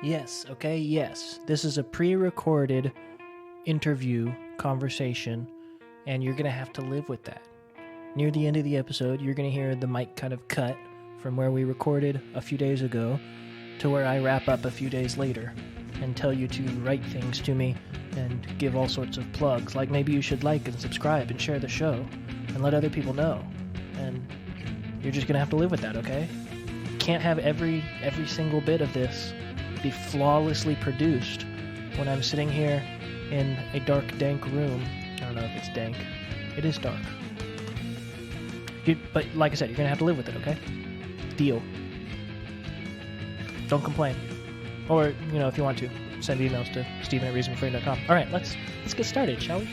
Yes, okay, yes. This is a pre-recorded interview conversation, and you're going to have to live with that. Near the end of the episode, you're going to hear the mic kind of cut from where we recorded a few days ago to where I wrap up a few days later and tell you to write things to me and give all sorts of plugs, like maybe you should like and subscribe and share the show and let other people know. And you're just going to have to live with that, okay? Can't have every single bit of this be flawlessly produced when I'm sitting here in a dark, dank room. I don't know if it's dank. It is dark. But like I said, you're going to have to live with it, okay? Deal. Don't complain. Or, if you want to, send emails to steven@reasonrefrain.com. All right, let's get started, shall we?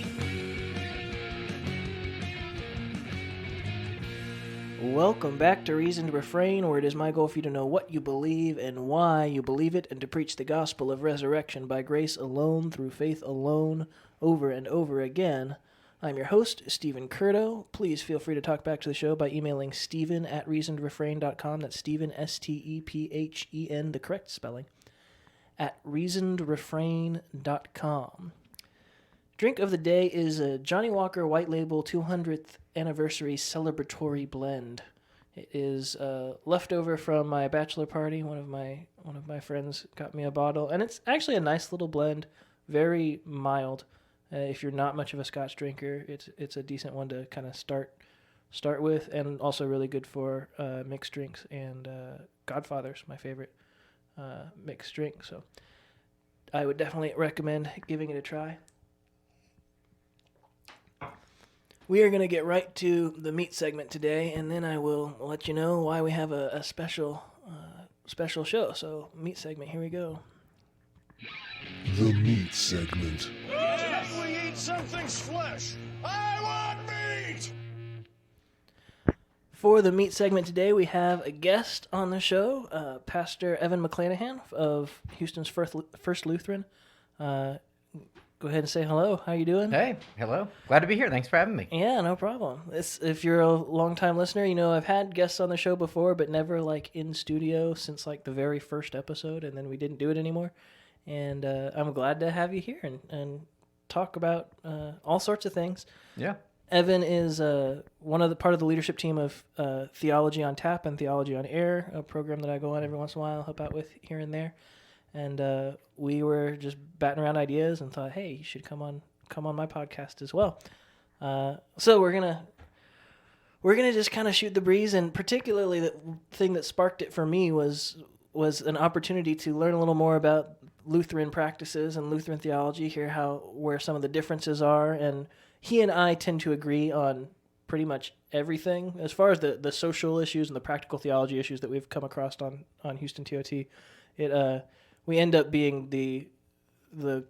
Welcome back to Reason to Refrain, where it is my goal for you to know what you believe and why you believe it, and to preach the gospel of resurrection by grace alone, through faith alone, over and over again. I'm your host, Stephen Curto. Please feel free to talk back to the show by emailing steven@reasonedrefrain.com. That's Stephen, S-T-E-P-H-E-N, the correct spelling, at reasonedrefrain.com. Drink of the day is a Johnny Walker White Label 200th Anniversary Celebratory Blend. It is leftover from my bachelor party. One of my friends got me a bottle, and it's actually a nice little blend, very mild. If you're not much of a Scotch drinker, it's a decent one to kind of start with, and also really good for mixed drinks. And Godfather's my favorite mixed drink, so I would definitely recommend giving it a try. We are going to get right to the meat segment today, and then I will let you know why we have a special show. So, meat segment, here we go. The meat segment. Yes. We eat something's flesh. I want meat! For the meat segment today, we have a guest on the show, Pastor Evan McClanahan of Houston's First Lutheran. Go ahead and say hello. How you doing? Hey, hello. Glad to be here. Thanks for having me. Yeah, no problem. If you're a long-time listener, I've had guests on the show before, but never in studio since the very first episode, and then we didn't do it anymore. And I'm glad to have you here and talk about all sorts of things. Yeah. Evan is part of the leadership team of Theology on Tap and Theology on Air, a program that I go on every once in a while, help out with here and there. And we were just batting around ideas and thought, hey, you should come on my podcast as well. So we're gonna just kind of shoot the breeze, and particularly the thing that sparked it for me was an opportunity to learn a little more about Lutheran practices and Lutheran theology, hear where some of the differences are, and he and I tend to agree on pretty much everything as far as the social issues and the practical theology issues that we've come across on Houston TOT. We end up being the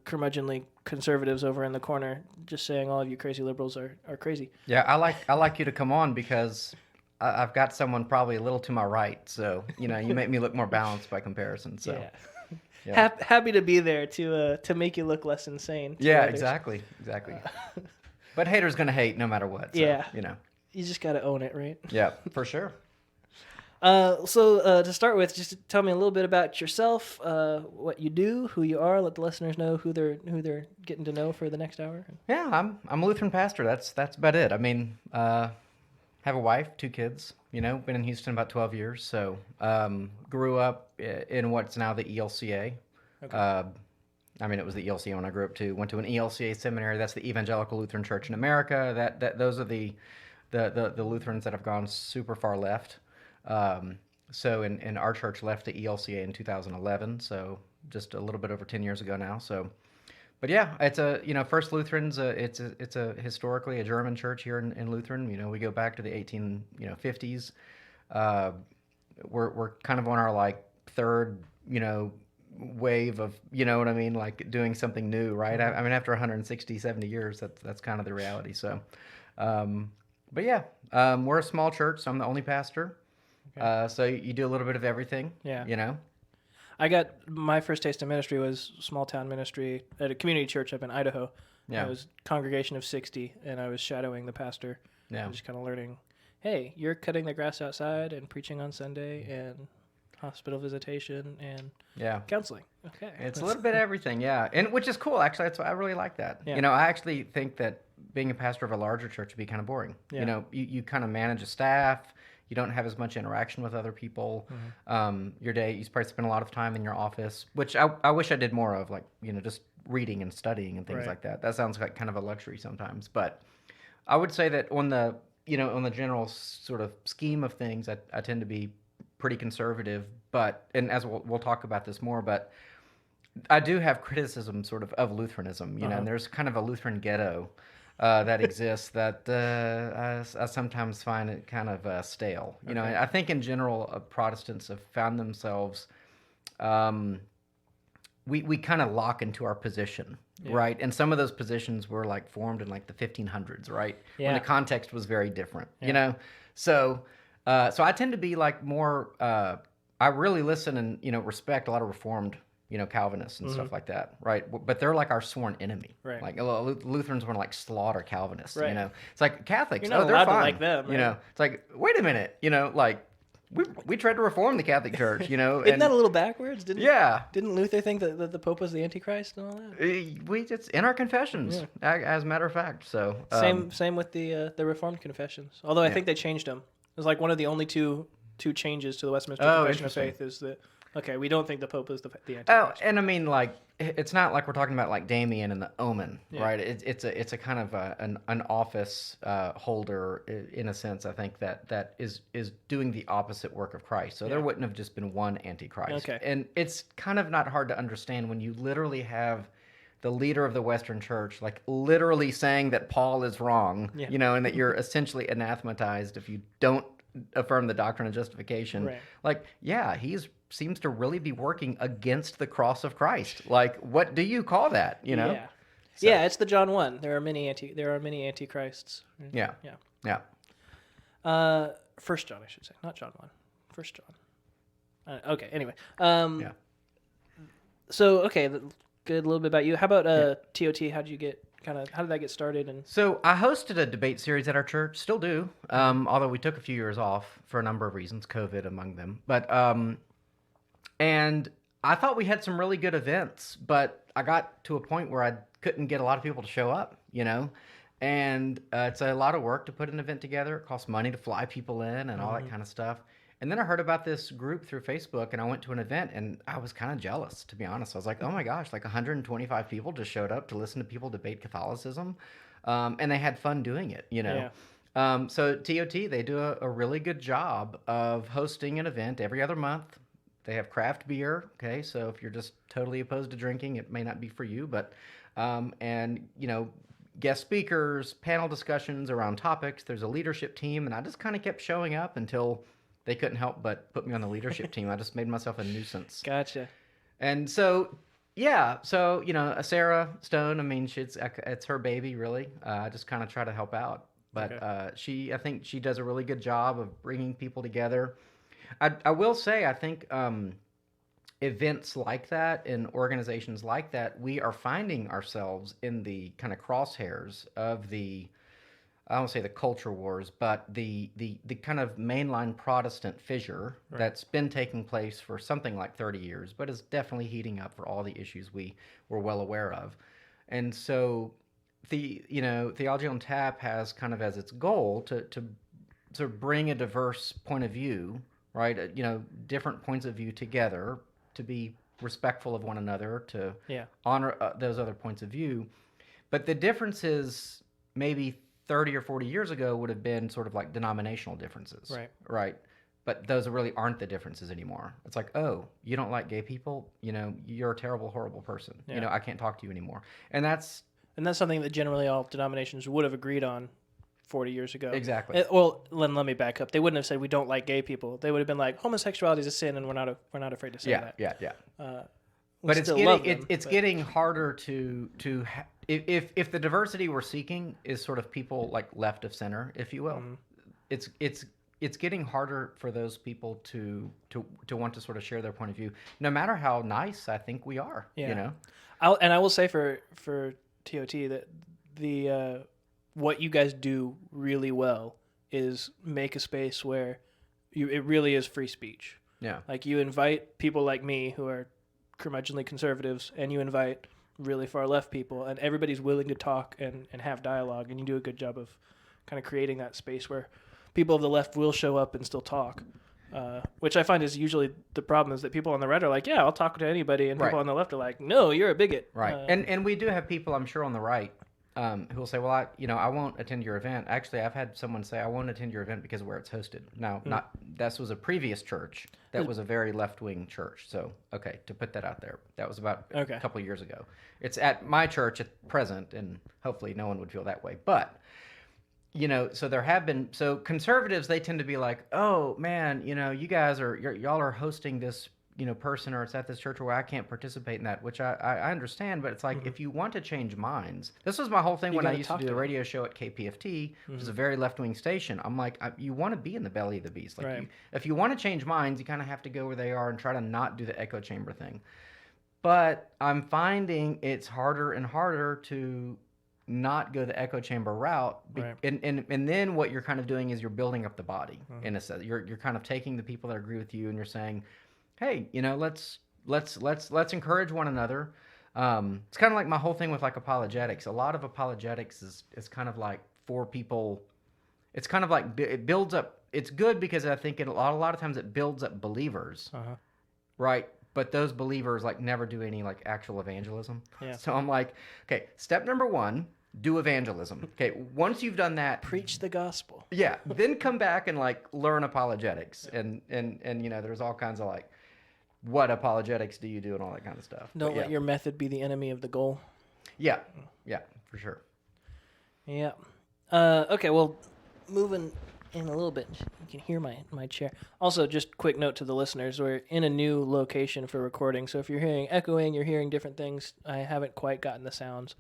curmudgeonly conservatives over in the corner, just saying all of you crazy liberals are crazy. Yeah, I like you to come on because I've got someone probably a little to my right, so you make me look more balanced by comparison. So yeah. Happy to be there to make you look less insane. Yeah, others. exactly. But haters gonna hate no matter what. So, yeah, you just gotta own it, right? Yeah, for sure. So to start with, just tell me a little bit about yourself, what you do, who you are. Let the listeners know who they're getting to know for the next hour. Yeah, I'm a Lutheran pastor. That's about it. I mean, have a wife, 2 kids. Been in Houston about 12 years. So grew up in what's now the ELCA. Okay. It was the ELCA when I grew up too. Went to an ELCA seminary. That's the Evangelical Lutheran Church in America. Those are the Lutherans that have gone super far left. So in our church left the ELCA in 2011, so just a little bit over 10 years ago now. So, but yeah, it's First Lutherans, it's historically a German church here in Lutheran. We go back to the 50s. We're kind of on our third, wave of, doing something new, right? After 160, 70 years, that's kind of the reality. So, but yeah, we're a small church, so I'm the only pastor. Okay. So you do a little bit of everything. Yeah. I got my first taste of ministry was small town ministry at a community church up in Idaho. Yeah. It was a congregation of 60, and I was shadowing the pastor. Yeah. Just kind of learning, hey, you're cutting the grass outside and preaching on Sunday and hospital visitation, and Yeah. counseling. Okay. It's a little bit of everything, yeah, and which is cool. Actually, I really like that. Yeah. You know, I actually think that being a pastor of a larger church would be kind of boring. Yeah. You know, you kind of manage a staff. You don't have as much interaction with other people. Your day, you probably spend a lot of time in your office, which I wish I did more of, like, you know, just reading and studying and things Right. like that. That sounds like kind of a luxury sometimes, but I would say that on the general sort of scheme of things, I tend to be pretty conservative, and as we'll talk about this more, but I do have criticism sort of Lutheranism, you know, and there's kind of a Lutheran ghetto that exists that I sometimes find it kind of stale. You know, I think in general, Protestants have found themselves, we kind of lock into our position, right? And some of those positions were like formed in like the 1500s, right? Yeah. When the context was very different, you know? So I tend to be like more, I really listen and, you know, respect a lot of Reformed, you know, Calvinists and stuff like that, right? But they're like our sworn enemy. Right. Like Lutherans want to like slaughter Calvinists, Right. you know? It's like Catholics, You're not they're allowed to fine. like them, You right? know, it's like, wait a minute, you know, like we tried to reform the Catholic Church, you know? Isn't that a little backwards? Yeah. Didn't Luther think that the Pope was the Antichrist and all that? It's in our confessions, as a matter of fact. So Same with the Reformed confessions. Although I think they changed them. It was like one of the only two changes to the Westminster Confession of Faith is that we don't think the Pope is the Antichrist. Oh, and I mean, like, it's not like we're talking about like Damien and the Omen, right? It's a kind of an office holder in a sense. I think that is doing the opposite work of Christ. So there wouldn't have just been one Antichrist. Okay. And it's kind of not hard to understand when you literally have the leader of the Western Church, like, literally saying that Paul is wrong, you know, and that you're essentially anathematized if you don't affirm the doctrine of justification. Right. Like, yeah, seems to really be working against the cross of Christ. Like, what do you call that? You know? Yeah. Yeah, it's the John 1. There are many antichrists. Yeah. Yeah. 1 John, I should say, not John 1. 1 John. Okay. Anyway. Yeah. So okay, good little bit about you. How about TOT? How did that get started? And So I hosted a debate series at our church, still do, although we took a few years off for a number of reasons, COVID among them. But and I thought we had some really good events, but I got to a point where I couldn't get a lot of people to show up, you know? And it's a lot of work to put an event together. It costs money to fly people in and all that kind of stuff. And then I heard about this group through Facebook, and I went to an event, and I was kind of jealous, to be honest. I was like, oh my gosh, like 125 people just showed up to listen to people debate Catholicism, and they had fun doing it, you know? Yeah. So TOT, they do a really good job of hosting an event every other month. They have craft beer, okay? So if you're just totally opposed to drinking, it may not be for you, but, and, you know, guest speakers, panel discussions around topics. There's a leadership team, and I just kind of kept showing up until they couldn't help but put me on the leadership team. I just made myself a nuisance. gotcha. And so, yeah, so, you know, Sarah Stone, I mean, it's her baby, really. I just kind of try to help out. But I think she does a really good job of bringing people together. I will say, I think events like that and organizations like that, we are finding ourselves in the kind of crosshairs of I don't say the culture wars, but the kind of mainline Protestant fissure that's been taking place for something like 30 years, but is definitely heating up for all the issues we were well aware of. And so Theology on Tap has kind of as its goal to bring a diverse point of view, right? You know, different points of view together, to be respectful of one another, to honor those other points of view. But the difference is maybe 30 or 40 years ago would have been sort of like denominational differences. Right. But those really aren't the differences anymore. It's like, oh, you don't like gay people? You know, you're a terrible, horrible person. You know, I can't talk to you anymore. And that's something that generally all denominations would have agreed on 40 years ago. Exactly. Well, let me back up. They wouldn't have said we don't like gay people. They would have been like, homosexuality is a sin, and we're not afraid to say that. Yeah. But it's getting harder to if the diversity we're seeking is sort of people like left of center, if you will, it's getting harder for those people to want to sort of share their point of view, no matter how nice I think we are. Yeah. You know, I will say for TOT that the what you guys do really well is make a space where it really is free speech. Yeah. Like you invite people like me who are curmudgeonly conservatives, and you invite really far left people, and everybody's willing to talk and have dialogue, and you do a good job of kind of creating that space where people of the left will show up and still talk. Which I find is usually the problem is that people on the right are like, yeah, I'll talk to anybody, and people on the left are like, no, you're a bigot. Right. And we do have people, I'm sure, on the right who will say, well, I won't attend your event. Actually, I've had someone say, I won't attend your event because of where it's hosted. Now, this was a previous church. That was a very left-wing church. So, okay, to put that out there. That was about a couple of years ago. It's at my church at present, and hopefully no one would feel that way. But, so there have been, so conservatives, they tend to be like, oh, man, you guys y'all are hosting this, person, or it's at this church where I can't participate in that, which I understand, but it's like, if you want to change minds, this was my whole thing when I used to do a radio show at KPFT, which is a very left-wing station. I'm like, you want to be in the belly of the beast. Like, if you want to change minds, you kind of have to go where they are and try to not do the echo chamber thing. But I'm finding it's harder and harder to not go the echo chamber route, and then what you're kind of doing is you're building up the body in a sense. You're kind of taking the people that agree with you, and you're saying, hey, let's encourage one another. It's kind of like my whole thing with like apologetics. A lot of apologetics is kind of like for people. It's kind of like it builds up. It's good because I think a lot of times it builds up believers, right? But those believers like never do any like actual evangelism. Yeah. So I'm like, okay, step number 1, do evangelism. Okay, once you've done that, preach the gospel. Yeah, then come back and like learn apologetics, and there's all kinds of like, what apologetics do you do and all that kind of stuff. Don't let your method be the enemy of the goal. Yeah, for sure. Yeah. Okay, well, moving in a little bit, you can hear my chair. Also, just quick note to the listeners, we're in a new location for recording, so if you're hearing echoing, you're hearing different things, I haven't quite gotten the sounds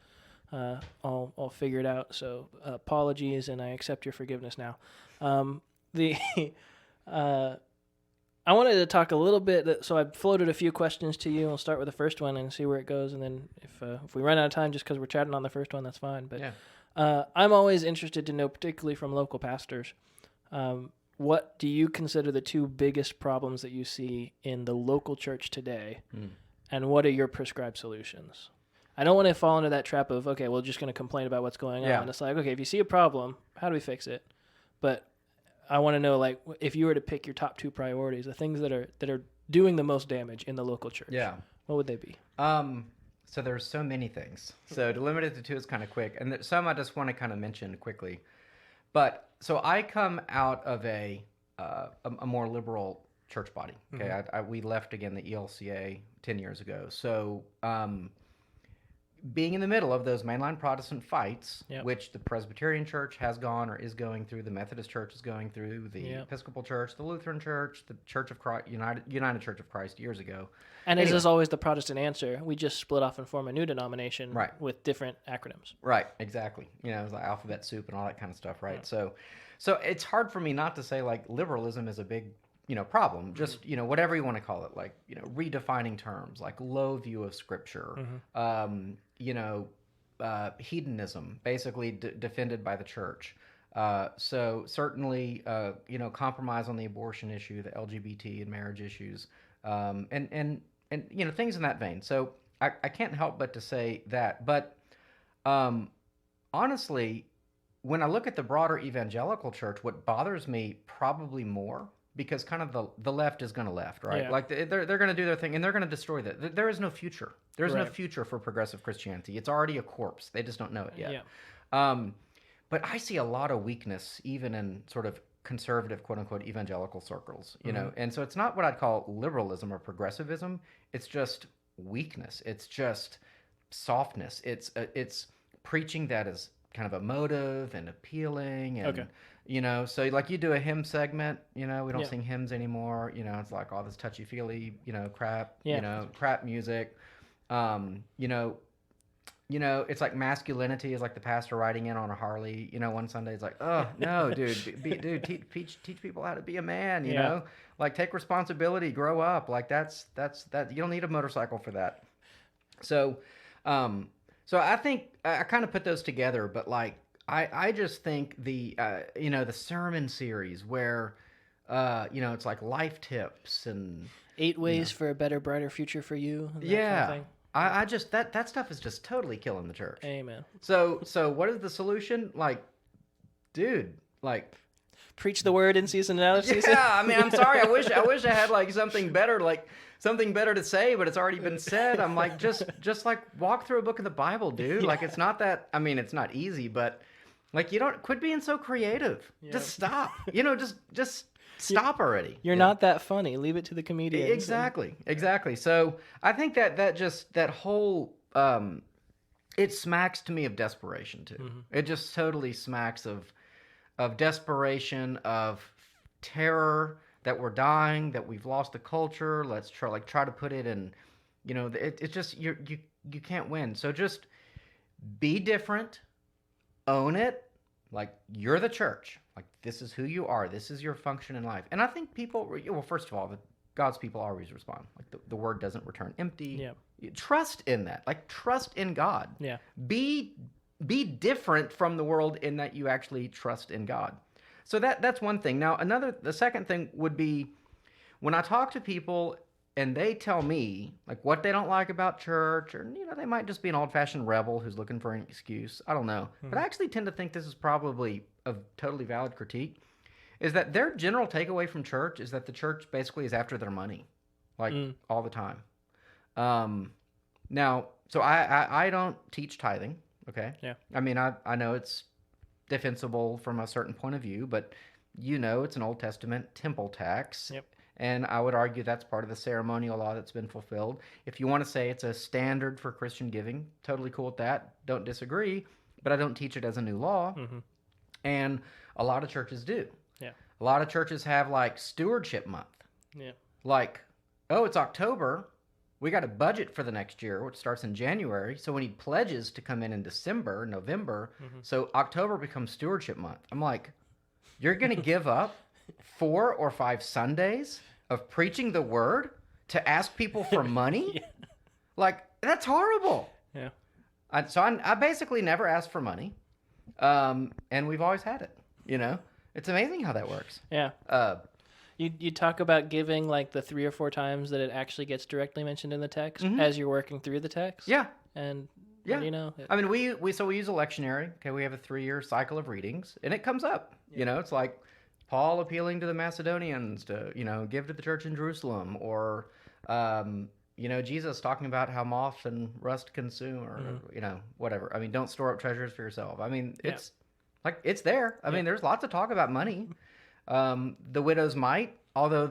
all figured out, so apologies, and I accept your forgiveness now. I wanted to talk a little bit, so I floated a few questions to you. We'll start with the first one and see where it goes, and then if we run out of time just because we're chatting on the first one, that's fine. But I'm always interested to know, particularly from local pastors, what do you consider the 2 biggest problems that you see in the local church today, and what are your prescribed solutions? I don't want to fall into that trap of, okay, we're just going to complain about what's going on. It's like, okay, if you see a problem, how do we fix it? But I want to know, like, if you were to pick your top 2 priorities, the things that are doing the most damage in the local church, what would they be? So there's so many things. So to limit it to 2 is kind of quick, and some I just want to kind of mention quickly. But so I come out of a more liberal church body. Okay, we left again the ELCA 10 years ago. So being in the middle of those mainline Protestant fights, which the Presbyterian Church has gone or is going through, the Methodist Church is going through, the Episcopal Church, the Lutheran Church, the Church of Christ, United Church of Christ years ago. And as is always the Protestant answer, we just split off and form a new denomination with different acronyms. Right, exactly. It was like alphabet soup and all that kind of stuff, right? So it's hard for me not to say like liberalism is a big problem, just, whatever you want to call it, like, redefining terms, like low view of Scripture, hedonism, basically defended by the church. So certainly, compromise on the abortion issue, the LGBT and marriage issues, and things in that vein. So I can't help but to say that. But honestly, when I look at the broader evangelical church, what bothers me probably more, because kind of the left is going to left, right? Yeah. Like they're going to do their thing, and they're going to destroy that. There is no future. There's no future for progressive Christianity. It's already a corpse. They just don't know it yet. Yeah. But I see a lot of weakness even in sort of conservative, quote unquote, evangelical circles, you know? And so it's not what I'd call liberalism or progressivism. It's just weakness. It's just softness. It's preaching that is kind of emotive and appealing, and so like you do a hymn segment, we don't sing hymns anymore, it's like all this touchy-feely, crap, crap music. It's like masculinity is like the pastor riding in on a Harley, one Sunday. It's like, oh no, dude, teach people how to be a man, you know, like take responsibility, grow up. Like that's you don't need a motorcycle for that. So I think I kind of put those together, but like I just think the the sermon series where it's like life tips and 8 ways for a better, brighter future for you. And that yeah. kind of thing. I just that stuff is just totally killing the church. Amen. So what is the solution? Like, dude, like preach the word in season and out of season. Yeah, I mean, I'm sorry. I wish I had like something better to say, but it's already been said. I'm like, just like walk through a book of the Bible, dude. Yeah. Like, it's not that. I mean, it's not easy, but like, you don't quit being so creative. Yeah. Just stop. Just stop already. You're not that funny. Leave it to the comedians. Exactly. So I think that whole it smacks to me of desperation too. Mm-hmm. It just totally smacks of desperation, of terror that we're dying, that we've lost the culture. Let's try to put it in, it's just you can't win. So just be different, own it, like you're the church. Like this is who you are. This is your function in life. And I think people, well, first of all, God's people always respond. Like the word doesn't return empty. Yeah. Trust in that. Like trust in God. Yeah. Be different from the world in that you actually trust in God. So that's one thing. Now the second thing would be when I talk to people and they tell me like what they don't like about church, or they might just be an old-fashioned rebel who's looking for an excuse. I don't know. But I actually tend to think this is probably a totally valid critique, is that their general takeaway from church is that the church basically is after their money, like all the time. Now, so I don't teach tithing. Okay. Yeah. I mean, I know it's defensible from a certain point of view, but it's an Old Testament temple tax. Yep. And I would argue that's part of the ceremonial law that's been fulfilled. If you want to say it's a standard for Christian giving, totally cool with that. Don't disagree, but I don't teach it as a new law. Mm-hmm. And a lot of churches do. Yeah. A lot of churches have like stewardship month. Yeah. Like, oh, it's October. We got a budget for the next year, which starts in January. So we need pledges to come in December, November. Mm-hmm. So October becomes stewardship month. I'm like, you're going to give up 4 or 5 Sundays of preaching the word to ask people for money? Yeah. Like, that's horrible. Yeah. So I basically never asked for money. And we've always had it, It's amazing how that works. Yeah. You talk about giving like the 3 or 4 times that it actually gets directly mentioned in the text as you're working through the text. Yeah. And yeah. I mean, we use a lectionary. Okay, we have a 3-year cycle of readings, and it comes up. Yeah. It's like Paul appealing to the Macedonians to, give to the church in Jerusalem, or Jesus talking about how moth and rust consume, or whatever. I mean, don't store up treasures for yourself. I mean, it's like it's there. I mean, there's lots of talk about money. The widow's mite, although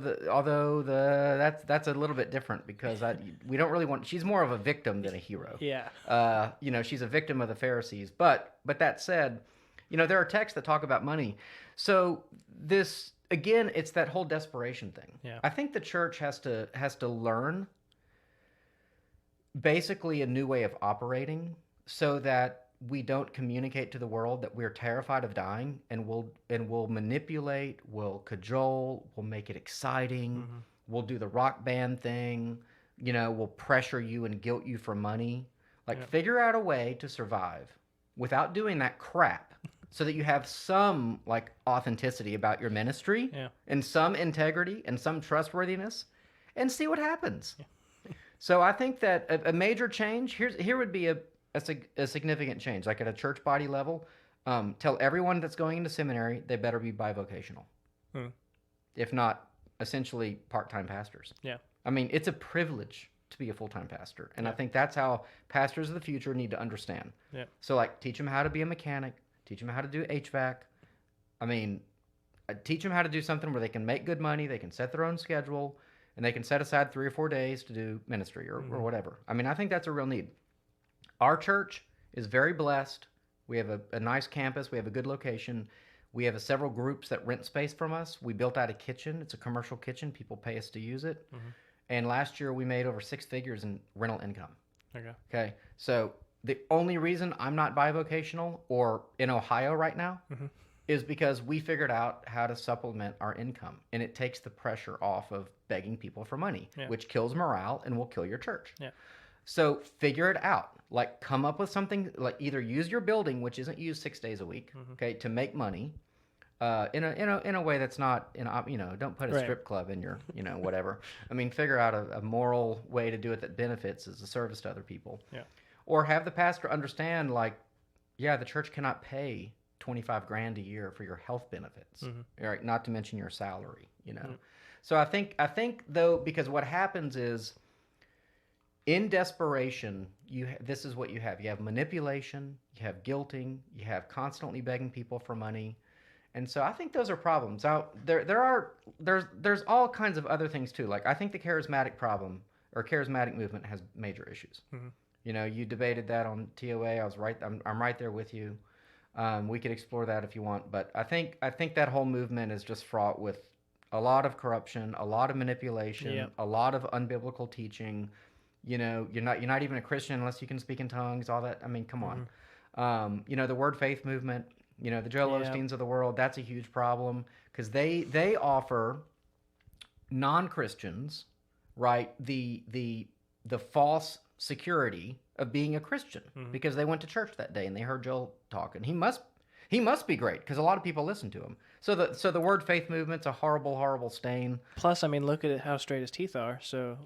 that's a little bit different because we don't really want. She's more of a victim than a hero. Yeah. She's a victim of the Pharisees. But that said, there are texts that talk about money. So this again, it's that whole desperation thing. Yeah. I think the church has to learn basically a new way of operating so that we don't communicate to the world that we're terrified of dying, and we'll manipulate, we'll cajole, we'll make it exciting, we'll do the rock band thing, we'll pressure you and guilt you for money. Like, figure out a way to survive without doing that crap so that you have some, like, authenticity about your ministry and some integrity and some trustworthiness, and see what happens. Yeah. So I think that a major change, here would be a significant change, like at a church body level. Tell everyone that's going into seminary they better be bivocational. If not, essentially part-time pastors. Yeah. I mean, it's a privilege to be a full-time pastor, and I think that's how pastors of the future need to understand. Yeah. So, like, teach them how to be a mechanic, teach them how to do HVAC. I mean, teach them how to do something where they can make good money, they can set their own schedule, and they can set aside 3 or 4 days to do ministry or whatever. I mean, I think that's a real need. Our church is very blessed. We have a nice campus. We have a good location. We have several groups that rent space from us. We built out a kitchen. It's a commercial kitchen. People pay us to use it. And last year we made over 6 figures in rental income. Okay. So the only reason I'm not bivocational or in Ohio right now is because we figured out how to supplement our income. And it takes the pressure off of begging people for money, which kills morale and will kill your church. Yeah. So figure it out. Like, come up with something, like either use your building, which isn't used 6 days a week, okay, to make money, in a way that's not don't put a Right. strip club in your whatever. I mean, figure out a moral way to do it that benefits as a service to other people. Yeah. Or have the pastor understand, like, yeah, the church cannot pay $25,000 a year for your health benefits, right? Not to mention your salary, So I think though, because what happens is, in desperation, this is what you have. You have manipulation, you have guilting, you have constantly begging people for money. And so I think those are problems. Now, there's all kinds of other things too. Like, I think the charismatic movement has major issues. You debated that on TOA. I'm right there with you. We could explore that if you want, but I think that whole movement is just fraught with a lot of corruption, a lot of manipulation, a lot of unbiblical teaching. You're not even a Christian unless you can speak in tongues. All that. I mean, come on. The Word Faith movement. The Joel Osteens of the world. That's a huge problem because they offer non-Christians, right, the false security of being a Christian because they went to church that day and they heard Joel talk, and he must be great because a lot of people listen to him. So the Word Faith movement's a horrible stain. Plus, I mean, look at how straight his teeth are. So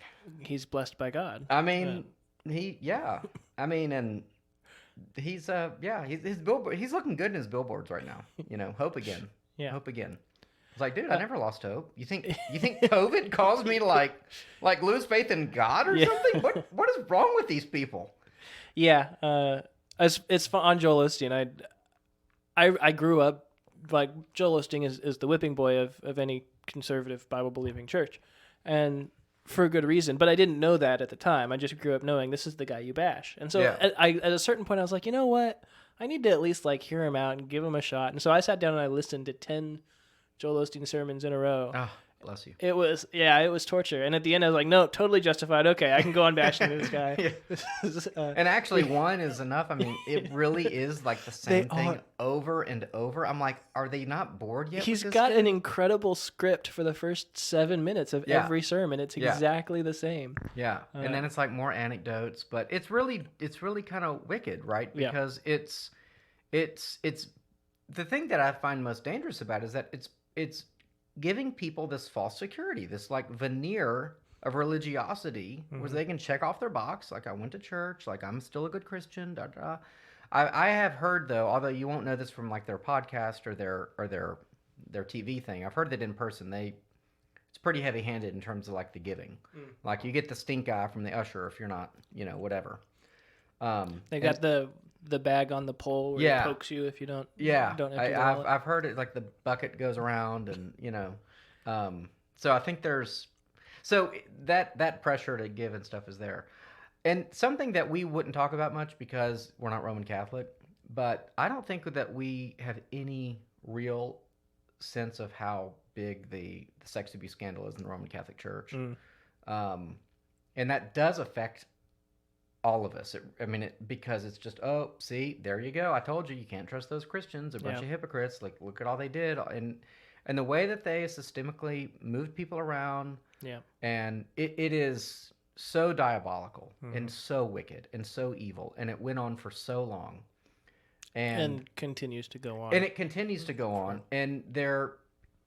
he's blessed by God. I mean, and he's his billboard. He's looking good in his billboards right now. Hope again. Yeah. Hope again. It's like, dude, I never lost hope. You think COVID caused me to like lose faith in God or something? What is wrong with these people? Yeah. It's fun on Joel Osteen. I grew up like Joel Osteen is the whipping boy of any conservative Bible believing church, and for a good reason. But I didn't know that at the time. I just grew up knowing this is the guy you bash. And so at a certain point, I was like, you know what? I need to at least like hear him out and give him a shot. And so I sat down and I listened to 10 Joel Osteen sermons in a row. Oh, bless you. It was torture. And at the end, I was like, no, totally justified. Okay, I can go on bashing this guy. And actually, one is enough. I mean, it really is like the same thing over and over. I'm like, are they not bored yet? He's got an incredible script for the first 7 minutes of every sermon. It's exactly the same. Yeah, and then it's like more anecdotes, but it's really kind of wicked, right? Because it's the thing that I find most dangerous about it is that it's giving people this false security, this like veneer of religiosity where they can check off their box, like I went to church, like I'm still a good Christian. I have heard though, although you won't know this from like their podcast or their TV thing, I've heard that in person it's pretty heavy handed in terms of like the giving. Like you get the stink eye from the usher if you're not, whatever. They got the bag on the pole where it pokes you if you don't. Don't empty the wallet. I've heard it like the bucket goes around and so I think that pressure to give and stuff is there, and something that we wouldn't talk about much because we're not Roman Catholic, but I don't think that we have any real sense of how big the sex abuse scandal is in the Roman Catholic Church, and that does affect all of us. Because it's just, oh, see, there you go. I told you can't trust those Christians, a bunch of hypocrites. Like, look at all they did, and the way that they systemically moved people around. Yeah, and it is so diabolical and so wicked and so evil, and it went on for so long, and continues to go on. And it continues to go on, and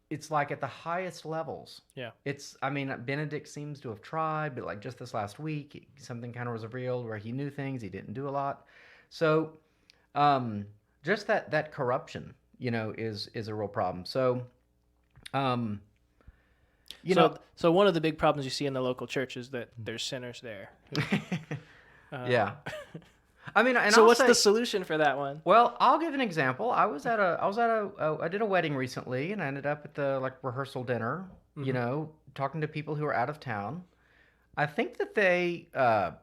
it's like at the highest levels. Yeah. Benedict seems to have tried, but like just this last week, something kind of was revealed where he knew things, he didn't do a lot. So, just that corruption, is a real problem. So, so one of the big problems you see in the local church is that there's sinners there. Yeah. So what's the solution for that one? Well, I'll give an example. I did a wedding recently, and I ended up at the like rehearsal dinner, talking to people who are out of town. I think that they kind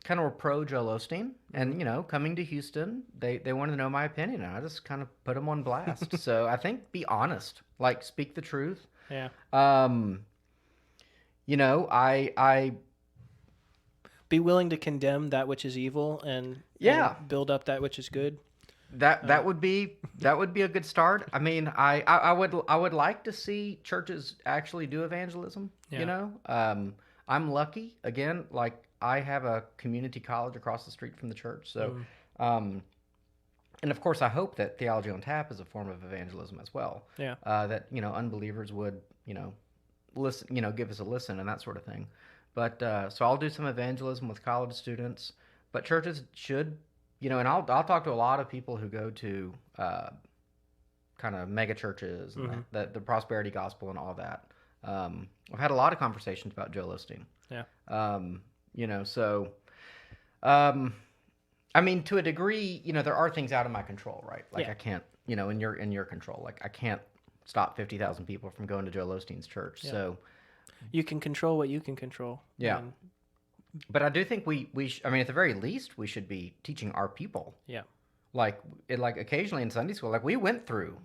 of were pro Joel Osteen, and coming to Houston, they wanted to know my opinion, and I just kind of put them on blast. So I think be honest, like speak the truth. Yeah. I be willing to condemn that which is evil and build up that which is good. That would be a good start. I mean, I would like to see churches actually do evangelism. Yeah. I'm lucky again. Like I have a community college across the street from the church, so and And of course, I hope that Theology on Tap is a form of evangelism as well. Yeah. That, unbelievers would, listen, give us a listen and that sort of thing. But so I'll do some evangelism with college students. But churches should, and I'll talk to a lot of people who go to kind of mega churches and the prosperity gospel and all that. I've had a lot of conversations about Joel Osteen. Yeah. So, I mean, to a degree, there are things out of my control, right? Like I can't, in your control, like I can't stop 50,000 people from going to Joel Osteen's church. Yeah. So you can control what you can control. Yeah. But I do think we I mean, at the very least, we should be teaching our people. Yeah. Like occasionally in Sunday school, like we went through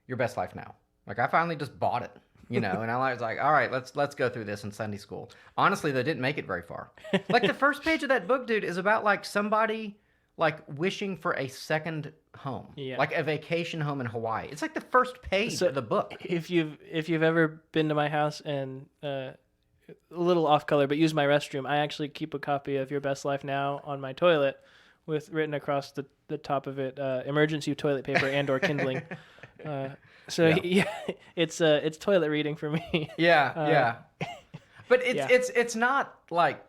Your Best Life Now. Like I finally just bought it, and I was like, all right, let's go through this in Sunday school. Honestly, they didn't make it very far. Like the first page of that book, dude, is about like somebody like wishing for a second home, like a vacation home in Hawaii. It's like the first page of the book. If you've ever been to my house and a little off color, but use my restroom, I actually keep a copy of Your Best Life Now on my toilet with written across the top of it, emergency toilet paper and or kindling. It's toilet reading for me. Yeah. But it's not like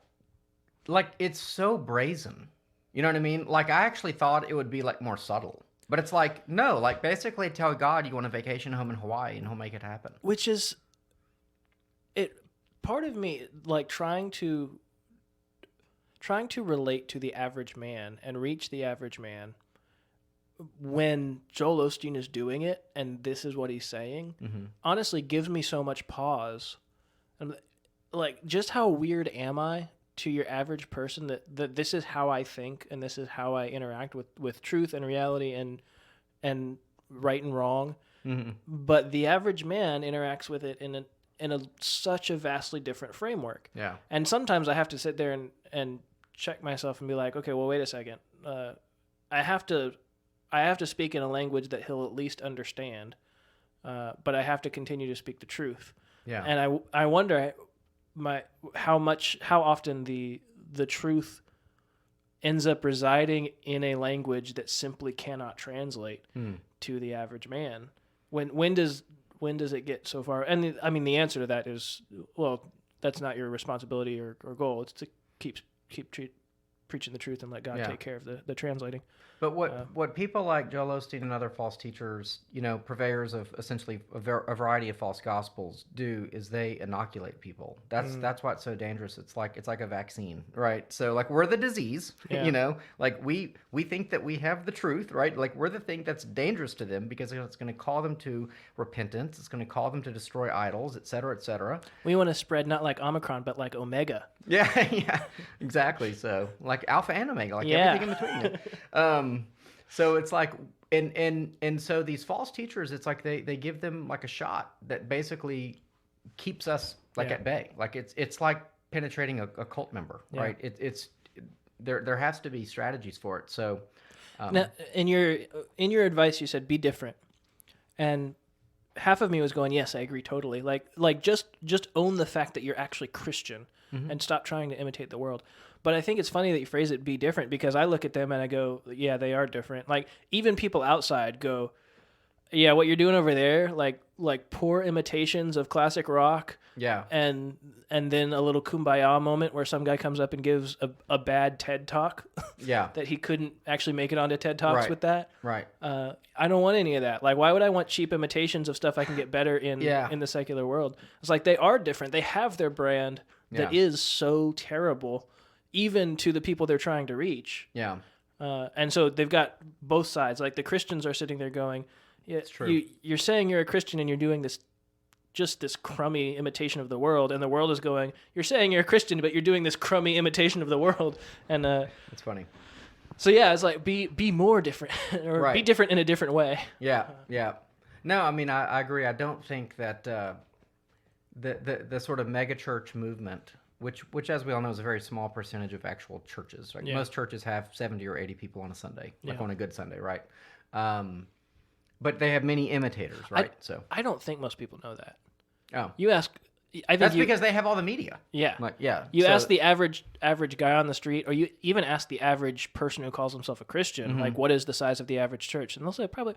it's so brazen. You know what I mean? Like I actually thought it would be like more subtle. But it's like, no, like basically tell God you want a vacation home in Hawaii and he'll make it happen. Which is part of me like trying to relate to the average man and reach the average man when Joel Osteen is doing it and this is what he's saying, honestly gives me so much pause. And like, just how weird am I to your average person that this is how I think and this is how I interact with truth and reality and right and wrong. But the average man interacts with it in such a vastly different framework. Yeah. And sometimes I have to sit there and check myself and be like, okay, well, wait a second. I have to speak in a language that he'll at least understand, but I have to continue to speak the truth. Yeah. And I wonder how often the truth ends up residing in a language that simply cannot translate to the average man. When does it get so far? And the answer to that is, well, that's not your responsibility or goal. It's to keep preaching the truth and let God take care of the translating. But what people like Joel Osteen and other false teachers, purveyors of essentially a variety of false gospels do is they inoculate people. That's why it's so dangerous. It's like a vaccine, right? So like we're the disease, like we think that we have the truth, right? Like we're the thing that's dangerous to them because it's going to call them to repentance. It's going to call them to destroy idols, et cetera, et cetera. We want to spread not like Omicron, but like Omega. Yeah, exactly. So like Alpha and Omega, like everything in between. So it's like, and so these false teachers, it's like they give them like a shot that basically keeps us like at bay. Like it's like penetrating a cult member, right? It's there has to be strategies for it. So now, in your advice, you said be different, and half of me was going, yes, I agree totally. Like just own the fact that you're actually Christian and stop trying to imitate the world. But I think it's funny that you phrase it be different because I look at them and I go, yeah, they are different. Like even people outside go, yeah, what you're doing over there, like poor imitations of classic rock. Yeah. And then a little kumbaya moment where some guy comes up and gives a bad TED talk. Yeah. That he couldn't actually make it onto TED Talks with that. Right. I don't want any of that. Like, why would I want cheap imitations of stuff I can get better in the secular world? It's like they are different. They have their brand that is so terrible, even to the people they're trying to reach. Yeah. And so they've got both sides. Like the Christians are sitting there going, yeah, it's true. You're saying you're a Christian and you're doing this crummy imitation of the world, and the world is going, you're saying you're a Christian, but you're doing this crummy imitation of the world. And it's funny. So yeah, it's like be more different, or be different in a different way. Yeah, yeah. No, I mean I agree. I don't think that the sort of mega church movement, which as we all know is a very small percentage of actual churches. Right? Yeah. Most churches have 70 or 80 people on a Sunday, like on a good Sunday, right? But they have many imitators, right? I don't think most people know that. Oh. You ask I think That's because they have all the media. Yeah. Like, yeah. You so- ask the average guy on the street, or you even ask the average person who calls himself a Christian, Mm-hmm. like, what is the size of the average church? And they'll say probably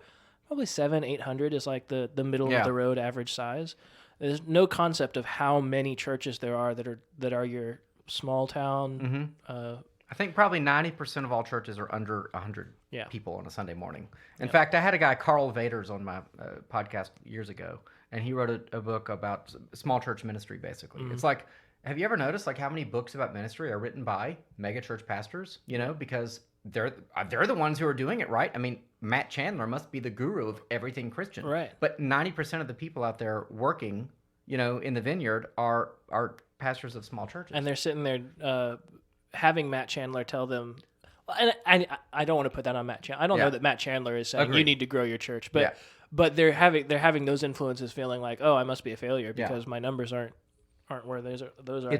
700-800 is like the middle Yeah. of the road average size. There's no concept of how many churches there are that are your small town. Mm-hmm. I think probably 90% of all churches are under 100 Yeah. people on a Sunday morning. In fact, I had a guy, Carl Vaders, on my podcast years ago, and he wrote a book about small church ministry, basically. Mm-hmm. It's like, have you ever noticed like how many books about ministry are written by mega church pastors? You know, because they're the ones who are doing it, right? I mean, Matt Chandler must be the guru of everything Christian. Right. But 90% of the people out there working, you know, in the vineyard are pastors of small churches. And they're sitting there having Matt Chandler tell them, and I don't want to put that on Matt Chandler. I don't Yeah. know that Matt Chandler is saying you Agreed. need to grow your church, but Yeah. but they're having those influences feeling like, oh, I must be a failure Yeah. because my numbers aren't where those are.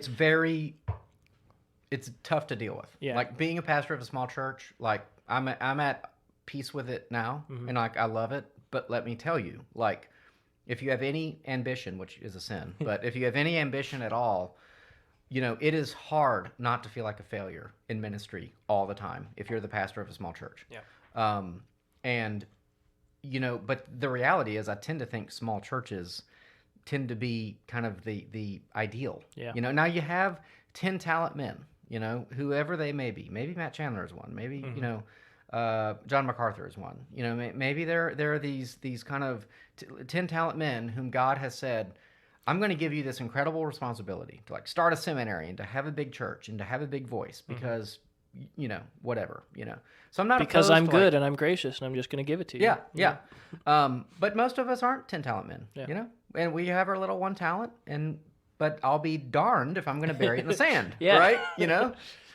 It's tough to deal with. Yeah. Like being a pastor of a small church, like I'm at peace with it now, and like I love it. But let me tell you, like if you have any ambition, which is a sin, but if you have any ambition at all, you know, it is hard not to feel like a failure in ministry all the time if you're the pastor of a small church. Yeah. And you know, but the reality is, I tend to think small churches tend to be kind of the ideal. Yeah. You know, now you have 10 talent men, you know, whoever they may be. Maybe Matt Chandler is one. Maybe, you know, John MacArthur is one. You know, maybe there are these kind of 10 talent men whom God has said, I'm going to give you this incredible responsibility to like start a seminary and to have a big church and to have a big voice because, you know, whatever, you know. So I'm not Because opposed I'm to, good like, and I'm gracious and I'm just going to give it to you. yeah. But most of us aren't 10 talent men, you know, and we have our little one talent, but I'll be darned if I'm going to bury it in the sand, Yeah. right? You know,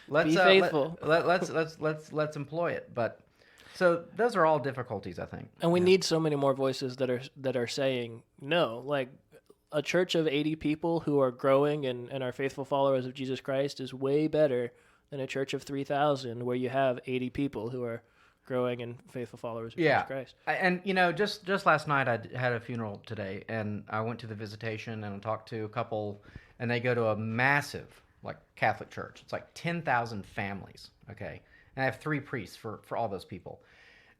let's Be faithful. Let's employ it. But so those are all difficulties, I think. And we need so many more voices that are saying no. Like a church of 80 people who are growing and are faithful followers of Jesus Christ is way better than a church of 3,000 where you have 80 people who are growing and faithful followers of Jesus Christ. And you know, just last night I had a funeral today, and I went to the visitation and I talked to a couple, and they go to a massive like Catholic church. It's like 10,000 families, okay, and I have 3 priests for all those people.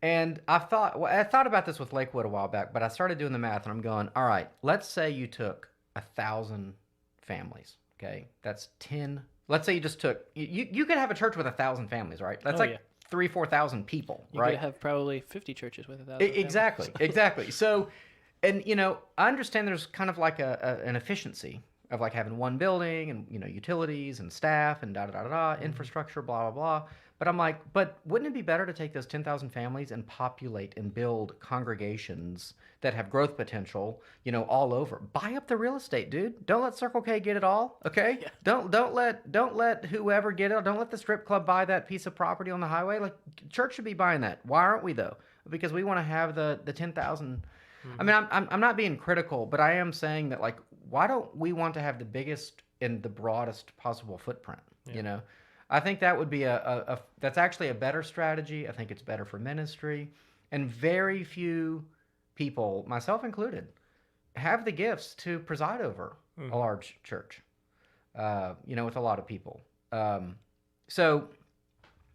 And I thought about this with Lakewood a while back, but I started doing the math, and I'm going, all right, let's say you took 1,000 families, okay, that's 10. Let's say you just took you could have a church with 1,000 families, right? That's 3,000-4,000 people, You right? could have probably 50 churches with 1,000. Exactly. So, and you know, I understand there's kind of like an efficiency of like having one building and, you know, utilities and staff and infrastructure, blah, blah, blah. But I'm like, but wouldn't it be better to take those 10,000 families and populate and build congregations that have growth potential, you know, all over? Buy up the real estate, dude. Don't let Circle K get it all, okay? Yeah. Don't let whoever get it. Don't let the strip club buy that piece of property on the highway. Like, church should be buying that. Why aren't we though? Because we want to have the 10,000. I mean, I'm not being critical, but I am saying that, like, why don't we want to have the biggest and the broadest possible footprint? Yeah. You know, I think that would be that's actually a better strategy. I think it's better for ministry, and very few people, myself included, have the gifts to preside over a large church. You know, with a lot of people. So,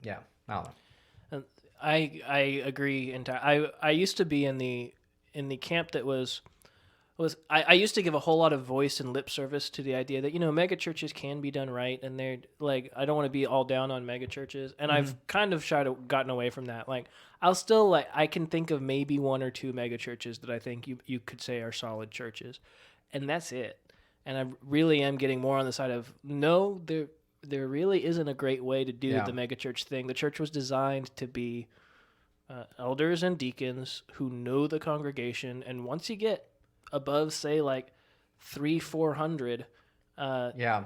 yeah, I don't know. I agree entirely. I used to be in the camp that was I used to give a whole lot of voice and lip service to the idea that, you know, mega churches can be done right, and they're like, I don't want to be all down on mega churches, and I've kind of gotten away from that. Like, I'll still, like, I can think of maybe 1 or 2 mega churches that I think you could say are solid churches, and that's it. And I really am getting more on the side of no, there really isn't a great way to do the mega church thing. The church was designed to be elders and deacons who know the congregation, and once you get above, say, like 300-400,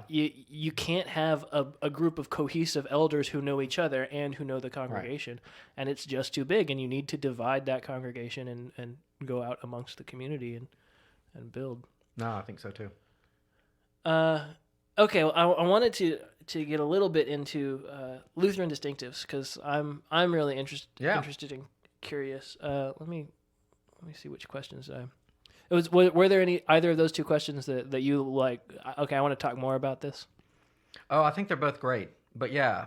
you can't have a group of cohesive elders who know each other and who know the congregation, and it's just too big, and you need to divide that congregation and go out amongst the community and build. No, I think so too. Okay, well, I wanted to get a little bit into Lutheran distinctives, because I'm really interested and curious. Let me see which questions Were there either of those two questions that you like? Okay, I want to talk more about this. Oh, I think they're both great. But yeah,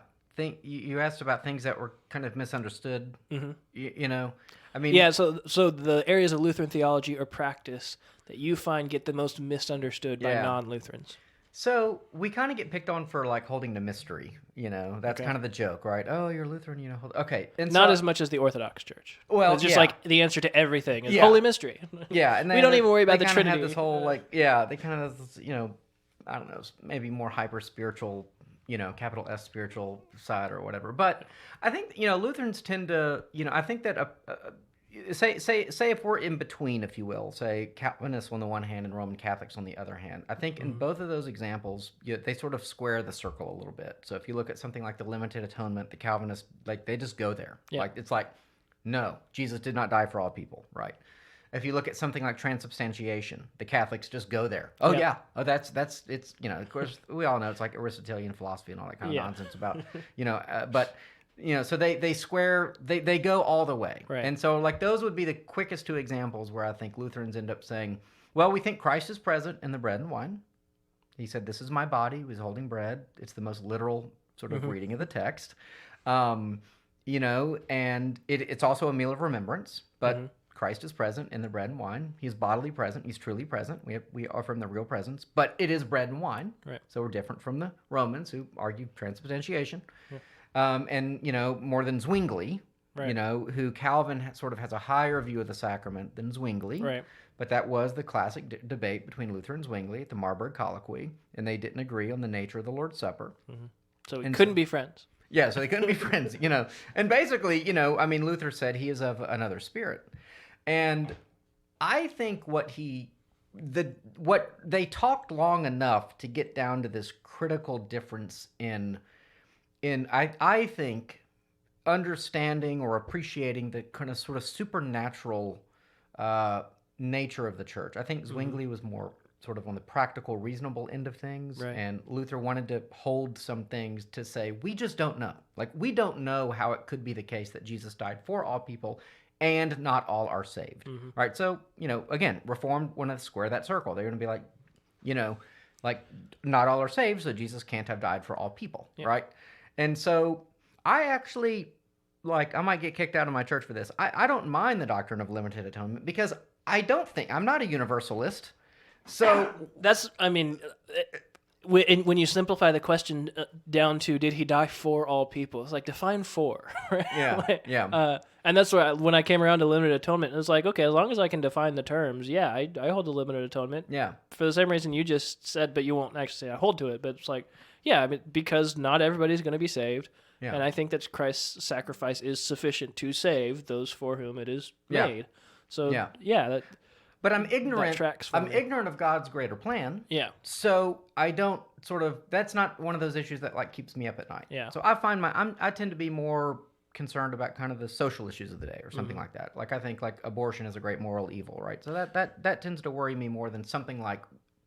you asked about things that were kind of misunderstood. Mm-hmm. You know, I mean, yeah. So the areas of Lutheran theology or practice that you find get the most misunderstood by non-Lutherans. So we kind of get picked on for like holding to mystery, you know. That's kind of the joke, right? Oh, you're Lutheran, you know. Okay, and not as much as the Orthodox Church. Well, it's just like the answer to everything is holy mystery. Yeah, and we don't even worry about the Trinity. They kind of have this whole they kind of have this, you know, I don't know, maybe more hyper spiritual, you know, capital S spiritual side or whatever. But I think Lutherans tend to, I think that say if we're in between, if you will, say Calvinists on the one hand and Roman Catholics on the other hand, I think in both of those examples, they sort of square the circle a little bit. So if you look at something like the limited atonement, the Calvinists, they just go there. Yeah. Like it's like, no, Jesus did not die for all people, right? If you look at something like transubstantiation, the Catholics just go there. Oh yeah, oh that's it's of course we all know it's like Aristotelian philosophy and all that kind of nonsense about but. So they go all the way. Right. And so those would be the quickest two examples where I think Lutherans end up saying, well, we think Christ is present in the bread and wine. He said, this is my body. He was holding bread. It's the most literal sort of reading of the text. And it's also a meal of remembrance, but Christ is present in the bread and wine. He's bodily present. He's truly present. We offer him the real presence, but it is bread and wine. Right. So we're different from the Romans who argue transubstantiation. Yeah. And more than Zwingli, who Calvin sort of has a higher view of the sacrament than Zwingli. Right. But that was the classic debate between Luther and Zwingli at the Marburg Colloquy, and they didn't agree on the nature of the Lord's Supper. Mm-hmm. So we couldn't be friends. Yeah, so they couldn't be friends, And basically, Luther said he is of another spirit. And I think what they talked long enough to get down to this critical difference in I think understanding or appreciating the kind of sort of supernatural nature of the church. I think Zwingli was more sort of on the practical, reasonable end of things, right. And Luther wanted to hold some things to say, we just don't know. We don't know how it could be the case that Jesus died for all people and not all are saved. Mm-hmm. Right? So, again, Reformed want to square that circle. They're going to be not all are saved, so Jesus can't have died for all people, right? And so I actually, I might get kicked out of my church for this. I don't mind the doctrine of limited atonement because I'm not a universalist. So when you simplify the question down to did he die for all people, it's define for, right? Yeah, and that's why when I came around to limited atonement, it was okay, as long as I can define the terms, I hold the limited atonement. Yeah. For the same reason you just said, but you won't actually say I hold to it, but it's because not everybody's going to be saved. Yeah. And I think that Christ's sacrifice is sufficient to save those for whom it is made. So but I'm ignorant. Ignorant of God's greater plan. Yeah. So I don't that's not one of those issues that keeps me up at night. Yeah. So I find I tend to be more concerned about kind of the social issues of the day or something like that. I think abortion is a great moral evil, right? So that tends to worry me more than something like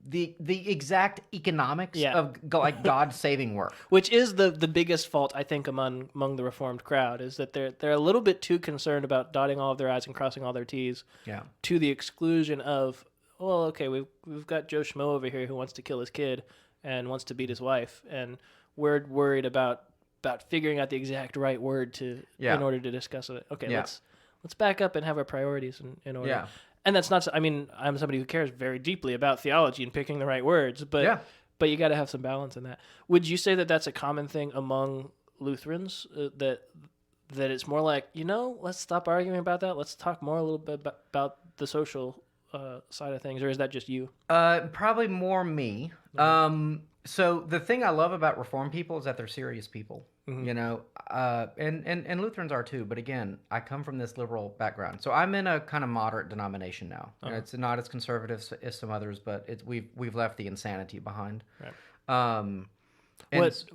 the exact economics of God's saving work, which is the biggest fault I think among the Reformed crowd is that they're a little bit too concerned about dotting all of their I's and crossing all their T's, to the exclusion of we've got Joe Schmo over here who wants to kill his kid and wants to beat his wife, and we're worried about figuring out the exact right word in order to discuss it. Okay, let's back up and have our priorities in order. Yeah. And that's not. I'm somebody who cares very deeply about theology and picking the right words, but you got to have some balance in that. Would you say that that's a common thing among Lutherans that it's more let's stop arguing about that. Let's talk more a little bit about the social side of things, or is that just you? Probably more me. Mm-hmm. So the thing I love about Reformed people is that they're serious people. Mm-hmm. And Lutherans are too. But again, I come from this liberal background, so I'm in a kind of moderate denomination now. Uh-huh. It's not as conservative as some others, but we've left the insanity behind. Right. It's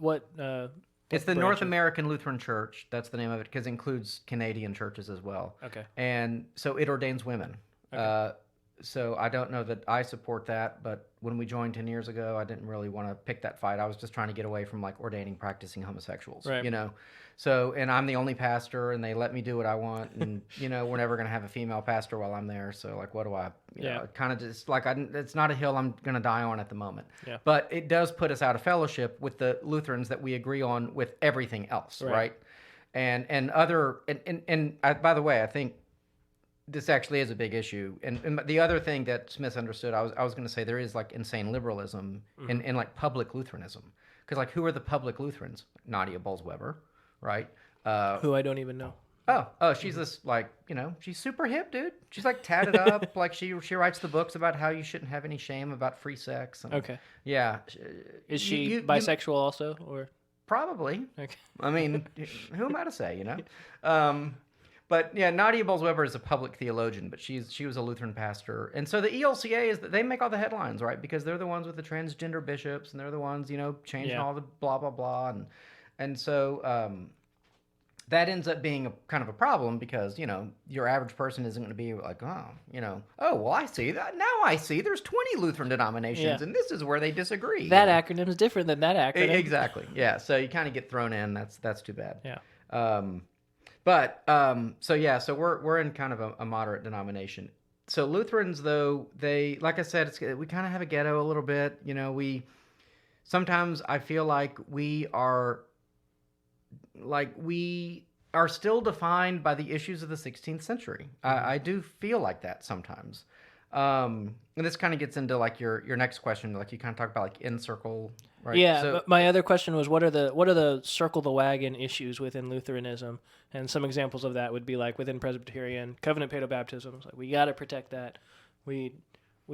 the North American Lutheran Church. That's the name of it because it includes Canadian churches as well. Okay. And so it ordains women. Okay. So I don't know that I support that, but when we joined 10 years ago, I didn't really want to pick that fight. I was just trying to get away from like ordaining practicing homosexuals, Right. you know? So, and I'm the only pastor and they let me do what I want. And, you know, we're never going to have a female pastor while I'm there. So like, what do I, you know, kind of just like, it's not a hill I'm going to die on at the moment, but it does put us out of fellowship with the Lutherans that we agree on with everything else. Right. And by the way, I think this actually is a big issue. And the other thing that's misunderstood, I was going to say there is like insane liberalism in like public Lutheranism. Because like, who are the public Lutherans? Nadia Bolz-Weber, right? Who I don't even know. Oh, she's this like, you know, she's super hip, dude. She's like tatted up. Like she writes the books about how you shouldn't have any shame about free sex. And, Okay. Yeah. Is she bisexual also, or? Probably. Okay. I mean, who am I to say, you know? But yeah, Nadia Bolz-Weber is a public theologian, but she was a Lutheran pastor. And so the ELCA is that they make all the headlines, right? Because they're the ones with the transgender bishops and they're the ones, you know, changing all the blah, blah, blah. And so that ends up being a kind of a problem because, you know, your average person isn't going to be like, well, I see that. Now I see there's 20 Lutheran denominations and this is where they disagree. That acronym is different than that acronym. Exactly. Yeah. So you kind of get thrown in. That's too bad. Yeah. So we're in kind of a moderate denomination. So Lutherans, though, they, like I said, we kind of have a ghetto a little bit. You know, sometimes I feel like we are still defined by the issues of the 16th century. I do feel like that sometimes. And this kind of gets into like your next question, like you kind of talk about like in-circle, right? Yeah, so, but my other question was what are the circle the wagon issues within Lutheranism? And some examples of that would be like within Presbyterian, covenant paedo baptisms. Like we got to protect that. We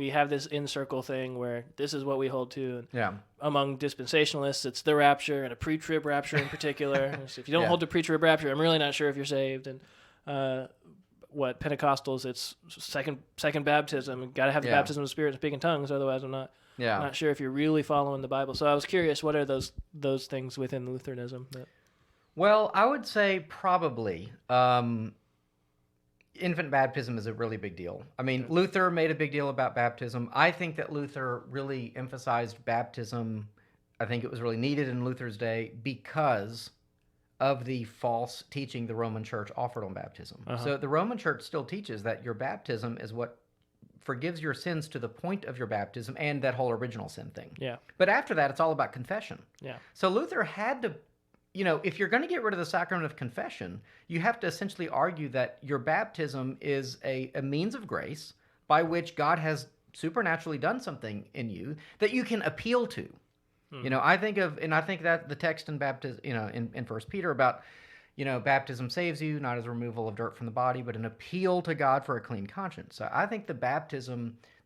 have this in-circle thing where this is what we hold to. And among dispensationalists, it's the rapture and a pre-trib rapture in particular. If you don't hold to pre-trib rapture, I'm really not sure if you're saved. And Pentecostals, it's second baptism. Got to have the baptism of the Spirit and speak in tongues, otherwise I'm not sure if you're really following the Bible. So I was curious, what are those things within Lutheranism? Well, I would say probably infant baptism is a really big deal. I mean, Luther made a big deal about baptism. I think that Luther really emphasized baptism. I think it was really needed in Luther's day because of the false teaching the Roman Church offered on baptism. So the Roman Church still teaches that your baptism is what forgives your sins to the point of your baptism and that whole original sin thing. Yeah. But after that, it's all about confession. Yeah. So Luther had to, you know, if you're going to get rid of the sacrament of confession, you have to essentially argue that your baptism is a means of grace by which God has supernaturally done something in you that you can appeal to. You know, I think that the text in baptism, you know, in 1 Peter about, you know, baptism saves you, not as a removal of dirt from the body, but an appeal to God for a clean conscience. So I think the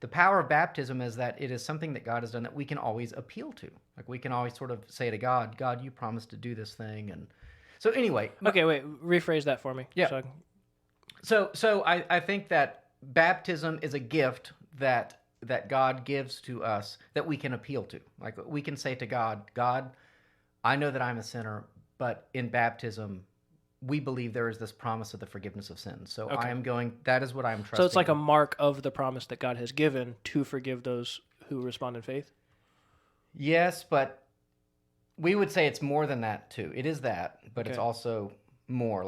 power of baptism is that it is something that God has done that we can always appeal to. Like we can always sort of say to God, you promised to do this thing. And so anyway. Okay, wait, rephrase that for me. Yeah. So I think that baptism is a gift that God gives to us that we can appeal to. Like we can say to God, I know that I'm a sinner, but in baptism, we believe there is this promise of the forgiveness of sins. So that is what I'm trusting. So it's like a mark of the promise that God has given to forgive those who respond in faith? Yes, but we would say it's more than that too. It is that, but it's also more.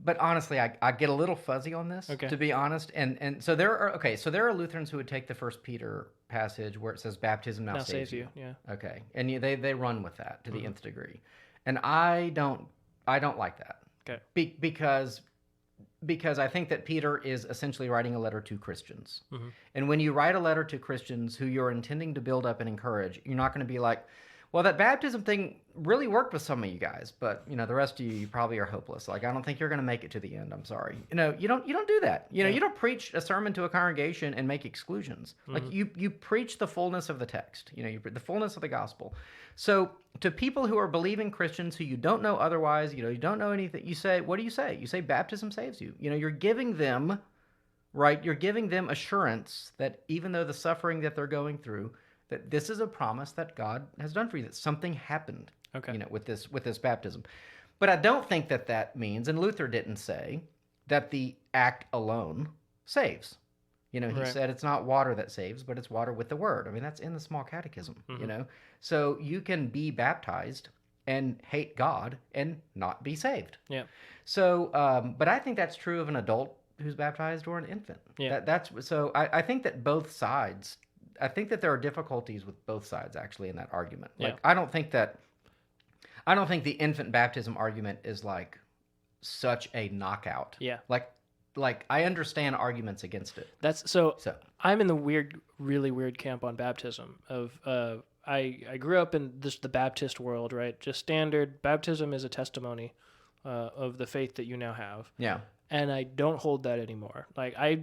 But honestly, I get a little fuzzy on this, to be honest. And so there are Lutherans who would take the 1 Peter passage where it says baptism now saves you. Yeah. Okay. And they run with that to the nth degree. And I don't like that. Okay. Because I think that Peter is essentially writing a letter to Christians. And when you write a letter to Christians who you're intending to build up and encourage, you're not going to be like, well, that baptism thing really worked with some of you guys, but you know, the rest of you probably are hopeless. Like, I don't think you're going to make it to the end. I'm sorry. You know, you don't do that. You know, you don't preach a sermon to a congregation and make exclusions. Like you preach the fullness of the text, you know, the fullness of the gospel. So to people who are believing Christians who you don't know otherwise, you know, you don't know anything, you say, what do you say? You say baptism saves you. You know, you're giving them, right? You're giving them assurance that even though the suffering that they're going through, that this is a promise that God has done for you, that something happened, you know, with this baptism. But I don't think that means, and Luther didn't say, that the act alone saves. You know, he Right. said it's not water that saves, but it's water with the word. I mean, that's in the small catechism, you know? So you can be baptized and hate God and not be saved. Yeah. So, but I think that's true of an adult who's baptized or an infant. Yeah. I think that both sides, I think that there are difficulties with both sides actually in that argument. Like, Yeah. I don't think the infant baptism argument is like such a knockout. Yeah. Like I understand arguments against it. That's So I'm in the really weird camp on baptism. I grew up in the Baptist world, right? Just standard baptism is a testimony of the faith that you now have, yeah, and I don't hold that anymore. Like I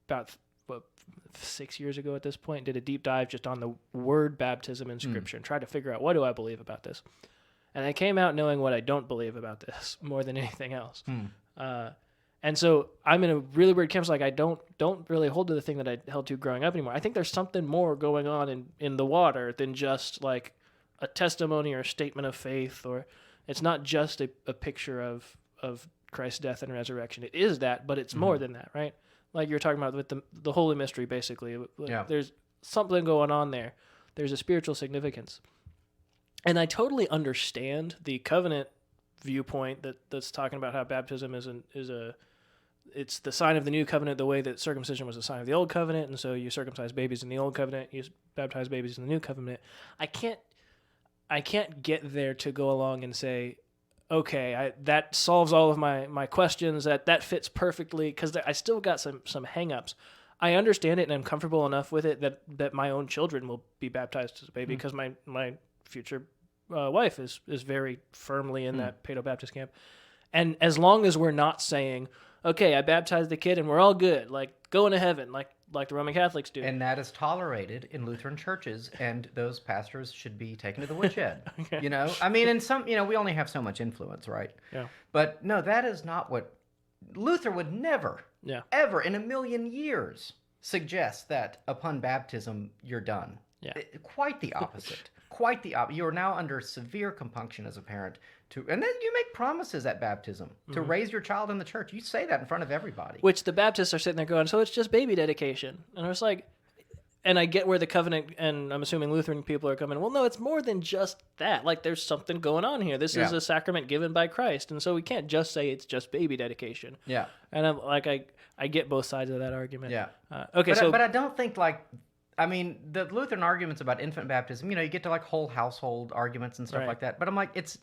about 6 years ago at this point did a deep dive just on the word baptism in Scripture and tried to figure out what do I believe about this, and I came out knowing what I don't believe about this more than anything else. And so I'm in a really weird camp. It's like I don't really hold to the thing that I held to growing up anymore. I think there's something more going on in the water than just like a testimony or a statement of faith, or it's not just a picture of Christ's death and resurrection. It is that, but it's more than that, right? Like you're talking about with the holy mystery, basically. Yeah. There's something going on there. There's a spiritual significance. And I totally understand the covenant viewpoint that's talking about how baptism it's the sign of the new covenant the way that circumcision was a sign of the old covenant, and so you circumcise babies in the old covenant, you baptize babies in the new covenant. I can't get there to go along and say, okay, that solves all of my questions, that fits perfectly, because I still got some hang-ups. I understand it, and I'm comfortable enough with it that my own children will be baptized as a baby, because my future wife is very firmly in that Paedo-Baptist camp. And as long as we're not saying, okay, I baptized the kid and we're all good, like going to heaven, like the Roman Catholics do. and that is tolerated in Lutheran churches, and those pastors should be taken to the woodshed. Okay. You know, I mean, in some, you know, we only have so much influence, right? Yeah. But no, that is not what Luther would never, Yeah. ever in a million years suggest that upon baptism you're done. Yeah. Quite the opposite. Quite the opposite. You are now under severe compunction as a parent and then you make promises at baptism to raise your child in the church. You say that in front of everybody. Which the Baptists are sitting there going, so it's just baby dedication. And I was like, and I get where the covenant, and I'm assuming Lutheran people are coming, well, no, it's more than just that. Like, there's something going on here. This is a sacrament given by Christ, and so we can't just say it's just baby dedication. Yeah. And I'm like, I get both sides of that argument. Yeah. Okay, but I don't think, like, I mean, the Lutheran arguments about infant baptism, you know, you get to like whole household arguments and stuff Right. like that. But I'm like, it's,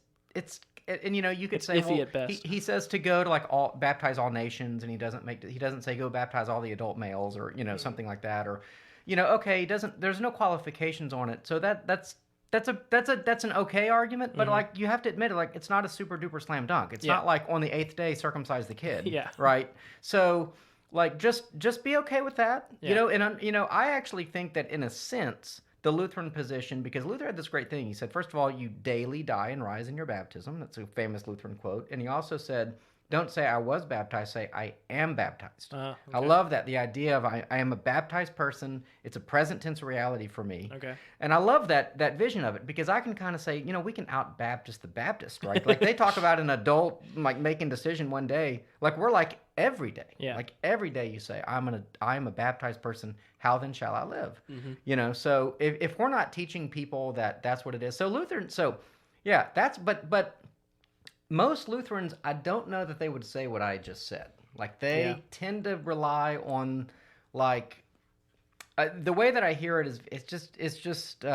and you know, you could It's say, iffy well, at best. he says to go to like baptize all nations, and he doesn't say go baptize all the adult males, or you know, something like that, or, you know, okay, he doesn't. There's no qualifications on it, so that's an okay argument, but like you have to admit it, like it's not a super duper slam dunk. It's not like on the 8th day circumcise the kid. Yeah. Right. So like just be okay with that. Yeah. You know, and you know, I actually think that in a sense the Lutheran position, because Luther had this great thing. He said, first of all, you daily die and rise in your baptism. That's a famous Lutheran quote. And he also said, don't say I was baptized, say I am baptized. Okay. I love that. The idea of I am a baptized person. It's a present tense reality for me. Okay. And I love that vision of it, because I can kind of say, you know, we can out-Baptist the Baptist, right? Like they talk about an adult like making decision one day. Like we're like every day. Yeah. Like every day you say, I am a baptized person. How then shall I live? You know, so if we're not teaching people that that's what it is. So Lutheran, so yeah, but most Lutherans, I don't know that they would say what I just said. Like they tend to rely on like the way that I hear it is it's just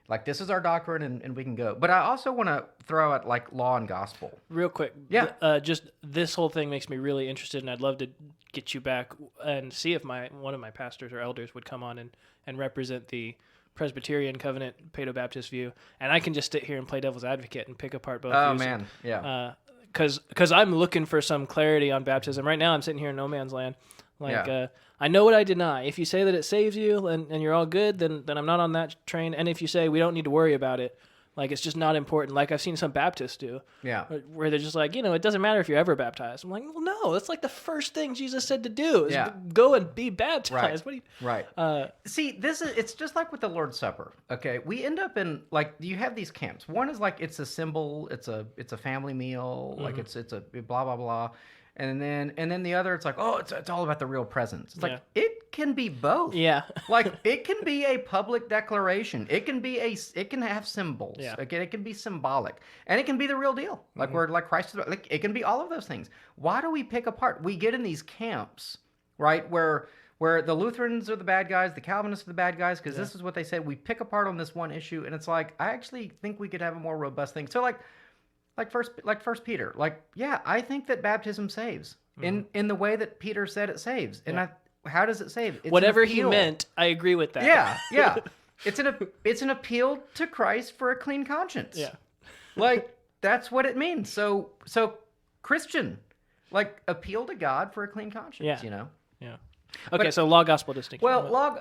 like this is our doctrine and we can go. But I also want to throw out like law and gospel. Real quick. Yeah. Just this whole thing makes me really interested, and I'd love to get you back and see if one of my pastors or elders would come on and represent the Presbyterian covenant Paedo-Baptist view, and I can just sit here and play devil's advocate and pick apart both Oh views. man, yeah. Because I'm looking for some clarity on baptism. Right now I'm sitting here in no man's land. Like, Yeah. I know what I deny. If you say that it saves you and you're all good, then I'm not on that train. And if you say we don't need to worry about it, like it's just not important, like I've seen some Baptists do, Yeah. where they're just like, you know, it doesn't matter if you're ever baptized. I'm like, well, no, that's like the first thing Jesus said to do is go and be baptized. Right. What do you? Right. See, it's just like with the Lord's Supper. Okay, we end up in like you have these camps. One is like it's a symbol, it's a family meal, like it's a blah blah blah, and then the other it's like, oh, it's all about the real presence. It's like it it can be both. Yeah. Like it can be a public declaration. It can have symbols. Yeah. Okay, it can be symbolic, and it can be the real deal. Like where like Christ is. Like it can be all of those things. Why do we pick apart? We get in these camps, right? Where the Lutherans are the bad guys, the Calvinists are the bad guys, because this is what they said. We pick apart on this one issue, and it's like I actually think we could have a more robust thing. So like First Peter, I think that baptism saves in the way that Peter said it saves, and how does it save? It's Whatever he meant, I agree with that. Yeah. It's an appeal to Christ for a clean conscience. Yeah. Like that's what it means. So Christian, like appeal to God for a clean conscience. Yeah. You know. Yeah. Okay, so law gospel distinction. Well,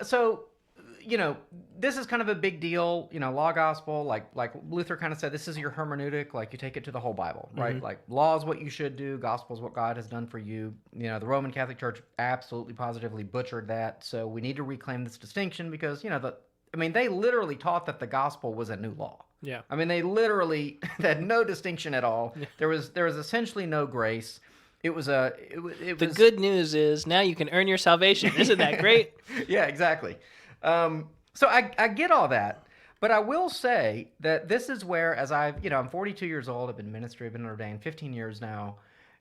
this is kind of a big deal, law gospel, like Luther kind of said, this is your hermeneutic, like you take it to the whole Bible, right? Mm-hmm. Like law is what you should do, gospel is what God has done for you. The Roman Catholic Church absolutely positively butchered that. So we need to reclaim this distinction because, they literally taught that the gospel was a new law. Yeah. They literally had no distinction at all. Yeah. There was essentially no grace. The good news is now you can earn your salvation. Isn't that great? Yeah, exactly. So I get all that, but I will say that this is where, as I'm 42 years old, I've been in ministry, I've been ordained 15 years now,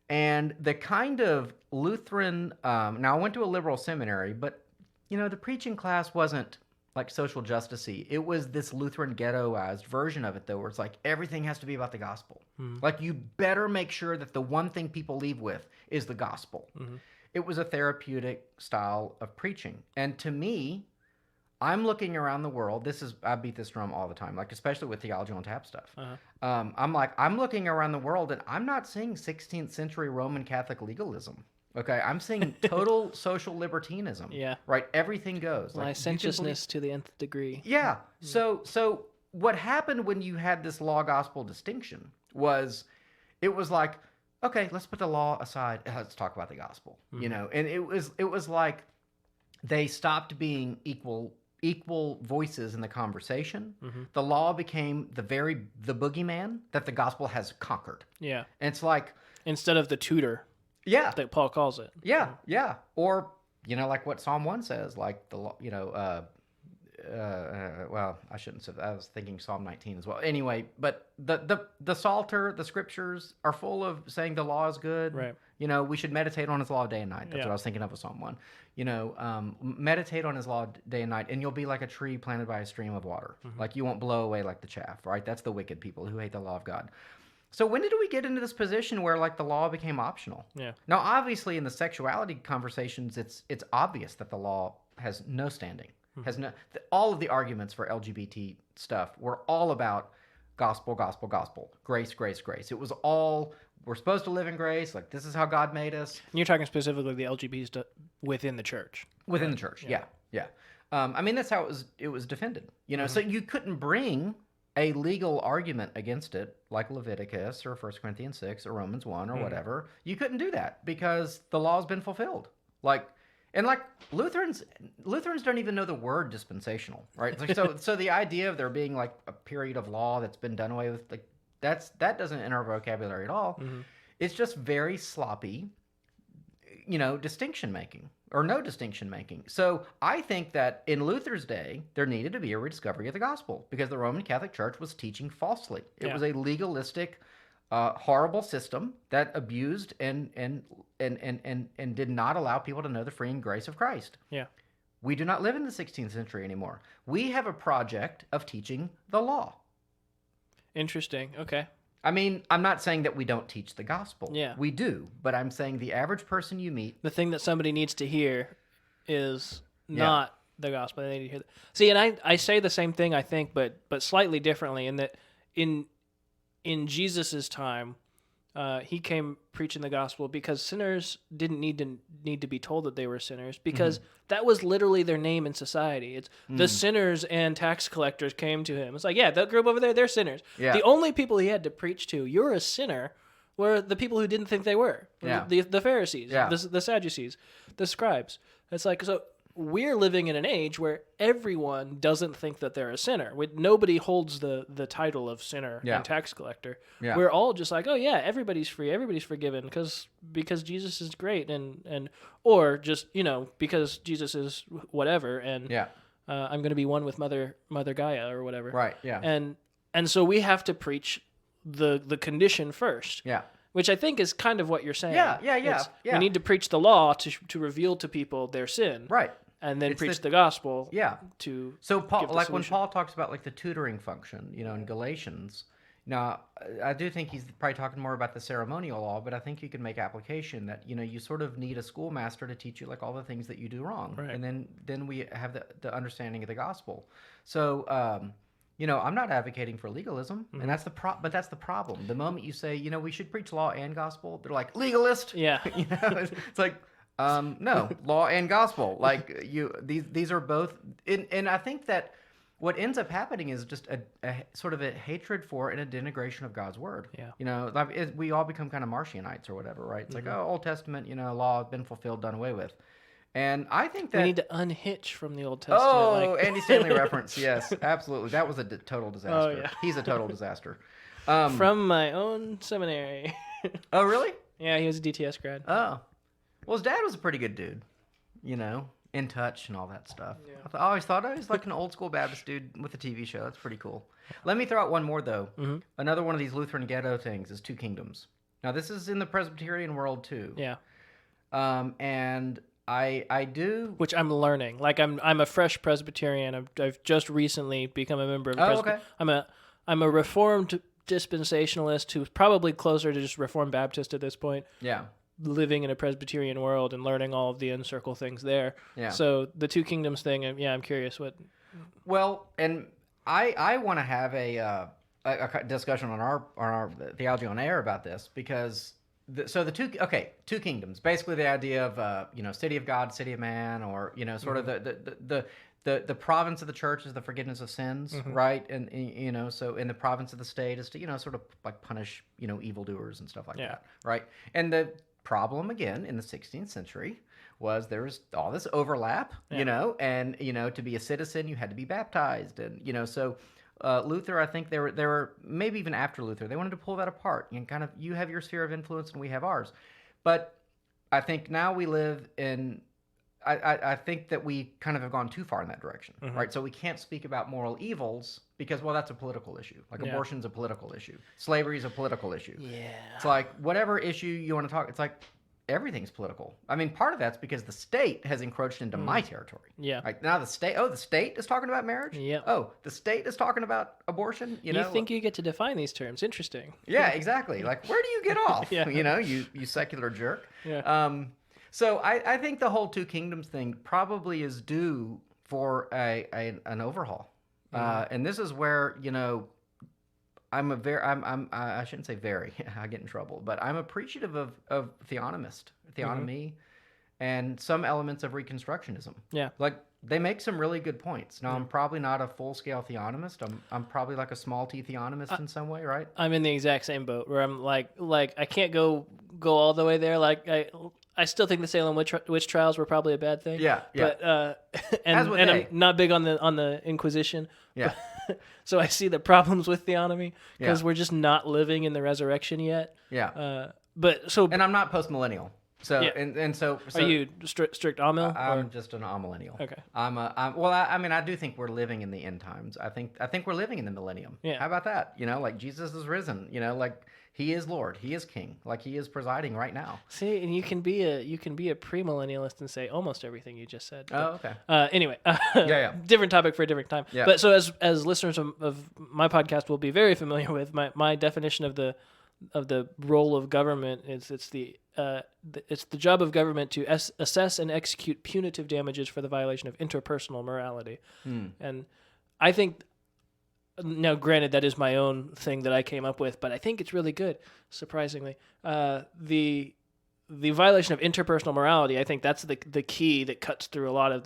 and the kind of Lutheran, now I went to a liberal seminary, but, the preaching class wasn't like social justice-y. It was this Lutheran ghettoized version of it, though, where it's like everything has to be about the gospel. Mm-hmm. Like you better make sure that the one thing people leave with is the gospel. Mm-hmm. It was a therapeutic style of preaching. And to me, I'm looking around the world. I beat this drum all the time, like especially with Theology on Tap stuff. Uh-huh. I'm looking around the world and I'm not seeing 16th century Roman Catholic legalism. Okay, I'm seeing total social libertinism. Yeah. Right, everything goes. Licentiousness to the nth degree. Yeah. So what happened when you had this law gospel distinction was, it was like, okay, let's put the law aside. Let's talk about the gospel. Mm-hmm. And it was like they stopped being equal voices in the conversation. Mm-hmm. The law became the boogeyman that the gospel has conquered. Yeah. And it's like, instead of the tutor. Yeah. That Paul calls it. Yeah, yeah. Or, like what Psalm 1 says, like the law, well, I shouldn't say that. I was thinking Psalm 19 as well. Anyway, but the Psalter, the scriptures are full of saying the law is good. Right. We should meditate on his law day and night. That's what I was thinking of with Psalm 1. Meditate on his law day and night, and you'll be like a tree planted by a stream of water. Mm-hmm. Like you won't blow away like the chaff, right? That's the wicked people who hate the law of God. So when did we get into this position where like the law became optional? Yeah. Now, obviously, in the sexuality conversations, it's obvious that the law has no standing. Mm-hmm. Has no. All of the arguments for LGBT stuff were all about gospel, gospel, gospel, grace, grace, grace. It was all, we're supposed to live in grace. Like this is how God made us. And you're talking specifically the LGBT within the church. Within the church, yeah. That's how it was defended. Mm-hmm. So you couldn't bring a legal argument against it, like Leviticus or 1 Corinthians 6 or Romans 1 or whatever. You couldn't do that because the law's been fulfilled. Lutherans don't even know the word dispensational, right? So the idea of there being like a period of law that's been done away with, like that doesn't enter our vocabulary at all. Mm-hmm. It's just very sloppy, distinction making. Or no distinction making. So I think that in Luther's day, there needed to be a rediscovery of the gospel because the Roman Catholic Church was teaching falsely. It was a legalistic, horrible system that abused and did not allow people to know the freeing grace of Christ. Yeah. We do not live in the 16th century anymore. We have a project of teaching the law. Interesting. Okay. I'm not saying that we don't teach the gospel. Yeah. We do, but I'm saying the average person you meet... The thing that somebody needs to hear is not the gospel. They need to hear that. See, and I say the same thing, I think, but slightly differently in that in Jesus' time, he came preaching the gospel because sinners didn't need to be told that they were sinners because that was literally their name in society. It's the sinners and tax collectors came to him. It's like, yeah, that group over there, they're sinners. Yeah. The only people he had to preach to, you're a sinner, were the people who didn't think they were. Yeah. The Pharisees, the Sadducees, the scribes. It's like, so we're living in an age where everyone doesn't think that they're a sinner. Nobody holds the title of sinner and tax collector. Yeah. We're all just like, oh yeah, everybody's free, everybody's forgiven because Jesus is great, and or just because Jesus is whatever, and I'm going to be one with Mother Gaia or whatever. Right. Yeah. And so we have to preach the condition first. Yeah. Which I think is kind of what you're saying. Yeah. We need to preach the law to reveal to people their sin. Right. And then preach the gospel. Yeah. So Paul, like when Paul talks about like the tutoring function, in Galatians. Now, I do think he's probably talking more about the ceremonial law, but I think you can make application that you sort of need a schoolmaster to teach you like all the things that you do wrong, right. And then we have the understanding of the gospel. So, I'm not advocating for legalism, and that's the problem. The moment you say, we should preach law and gospel, they're like legalist. Yeah. It's like. No, law and gospel. Like these are both, and I think that what ends up happening is just a sort of a hatred for and a denigration of God's word. Yeah. We all become kind of Marcionites or whatever, right? It's like, Old Testament, law has been fulfilled, done away with. And I think that we need to unhitch from the Old Testament. Oh, Andy Stanley reference, yes, absolutely. That was a total disaster. Oh, yeah. He's a total disaster. From my own seminary. Oh, really? Yeah, he was a DTS grad. Oh. Well, his dad was a pretty good dude, in touch and all that stuff. Yeah. I always thought he was like an old school Baptist dude with a TV show. That's pretty cool. Let me throw out one more, though. Mm-hmm. Another one of these Lutheran ghetto things is two kingdoms. Now, this is in the Presbyterian world, too. Yeah. And I do... Which I'm learning. Like, I'm a fresh Presbyterian. I've just recently become a member of the Presbyterian. Okay. I'm a Reformed dispensationalist who's probably closer to just Reformed Baptist at this point. Yeah. Living in a Presbyterian world and learning all of the in-circle things there. Yeah. So the two kingdoms thing, I'm curious what... Well, and I want to have a discussion on our Theology on Air about this, because the two kingdoms, basically the idea of city of God, city of man, or sort of the province of the church is the forgiveness of sins, right? And so in the province of the state is to sort of like punish evildoers and stuff like that, right? And the problem again in the 16th century was there was all this overlap, and to be a citizen you had to be baptized, and so Luther, I think they were maybe even after Luther, they wanted to pull that apart and kind of, you have your sphere of influence and we have ours. But I think now we live in, I think that we kind of have gone too far in that direction, right? So we can't speak about moral evils because, well, that's a political issue. Like abortion's a political issue. Slavery is a political issue. Yeah. It's like whatever issue you want to talk, it's like everything's political. I mean, part of that's because the state has encroached into my territory. Yeah. Like now the state is talking about marriage? Yeah. Oh, the state is talking about abortion? You think you get to define these terms. Interesting. Yeah, exactly. Like, where do you get off? Yeah. You secular jerk. Yeah. So I think the whole two kingdoms thing probably is due for an overhaul. And this is where, I shouldn't say very, I get in trouble, but I'm appreciative of theonomy, and some elements of Reconstructionism. Yeah. Like, they make some really good points. Now, I'm probably not a full-scale theonomist. I'm probably like a small-t theonomist in some way, right? I'm in the exact same boat where I'm like I can't go all the way there. Like, I still think the Salem witch trials were probably a bad thing. Yeah. But and I'm not big on the Inquisition. Yeah. So I see the problems with theonomy because we're just not living in the resurrection yet. Yeah. And I'm not post-millennial. So and so are you strict amil? I'm just an amillennial. Okay. I do think we're living in the end times. I think we're living in the millennium. Yeah. How about that? Like Jesus is risen. Like he is Lord. He is King. Like he is presiding right now. See, and you can be a premillennialist and say almost everything you just said. But, okay. Anyway. Different topic for a different time. Yeah. But so as listeners of my podcast will be very familiar with, my definition of the role of government is it's the job of government to assess and execute punitive damages for the violation of interpersonal morality. And I think, now granted that is my own thing that I came up with, but I think it's really good, surprisingly. The violation of interpersonal morality, I think that's the key that cuts through a lot of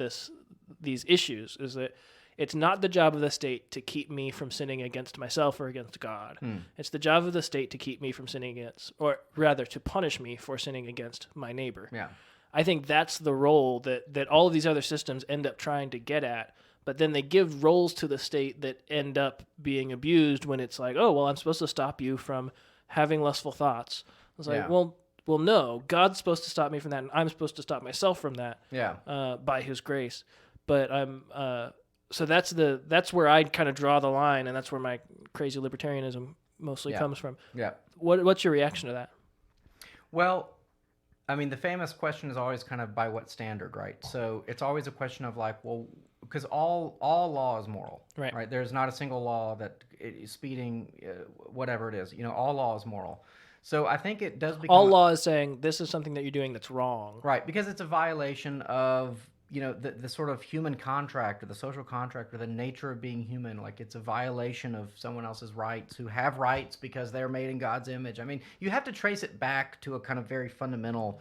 these issues, is that it's not the job of the state to keep me from sinning against myself or against God. It's the job of the state to keep me from sinning against, or rather to punish me for sinning against my neighbor. Yeah. I think that's the role that all of these other systems end up trying to get at. But then they give roles to the state that end up being abused when it's like, oh, well, I'm supposed to stop you from having lustful thoughts. It's like, well, no, God's supposed to stop me from that, and I'm supposed to stop myself from that. By His grace. But so that's where I kind of draw the line, and that's where my crazy libertarianism mostly comes from. Yeah. What's your reaction to that? Well, I mean, the famous question is always kind of by what standard, right? So it's always a question of like, well, because all law is moral, right? There's not a single law that speeding, whatever it is, all law is moral. So I think it does become... All law is saying this is something that you're doing that's wrong. Right, because it's a violation of, the sort of human contract or the social contract or the nature of being human. Like, it's a violation of someone else's rights who have rights because they're made in God's image. I mean, you have to trace it back to a kind of very fundamental...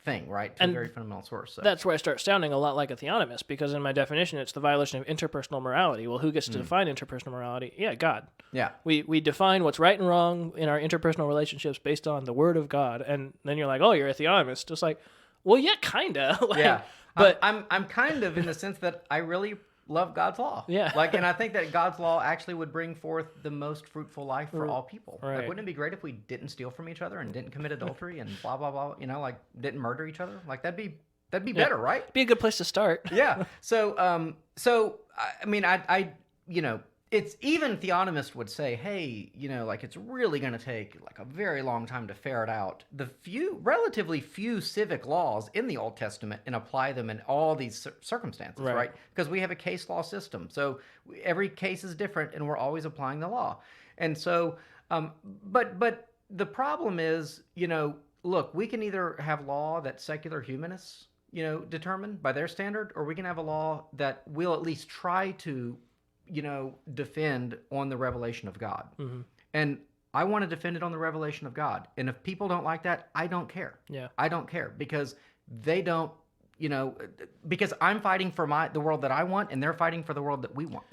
thing, right? To a very fundamental source. So. That's where I start sounding a lot like a theonomist, because in my definition, it's the violation of interpersonal morality. Well, who gets to define interpersonal morality? Yeah, God. Yeah. We define what's right and wrong in our interpersonal relationships based on the Word of God, and then you're like, oh, you're a theonomist. It's like, well, yeah, kinda. Yeah. But I'm kind of in the sense that I really love God's law. Yeah. And I think that God's law actually would bring forth the most fruitful life for all people. Right. Wouldn't it be great if we didn't steal from each other and didn't commit adultery and blah blah blah, didn't murder each other? That'd be better, right? Be a good place to start. Yeah. So I mean, I it's even theonomists would say, hey, it's really going to take a very long time to ferret out the relatively few civic laws in the Old Testament and apply them in all these circumstances, right? Because we have a case law system. So every case is different and we're always applying the law. And so, but the problem is, look, we can either have law that secular humanists, determine by their standard, or we can have a law that will at least try to defend on the revelation of God. Mm-hmm. And I want to defend it on the revelation of God. And if people don't like that, I don't care. Yeah. I don't care because they don't, because I'm fighting for the world that I want and they're fighting for the world that we want,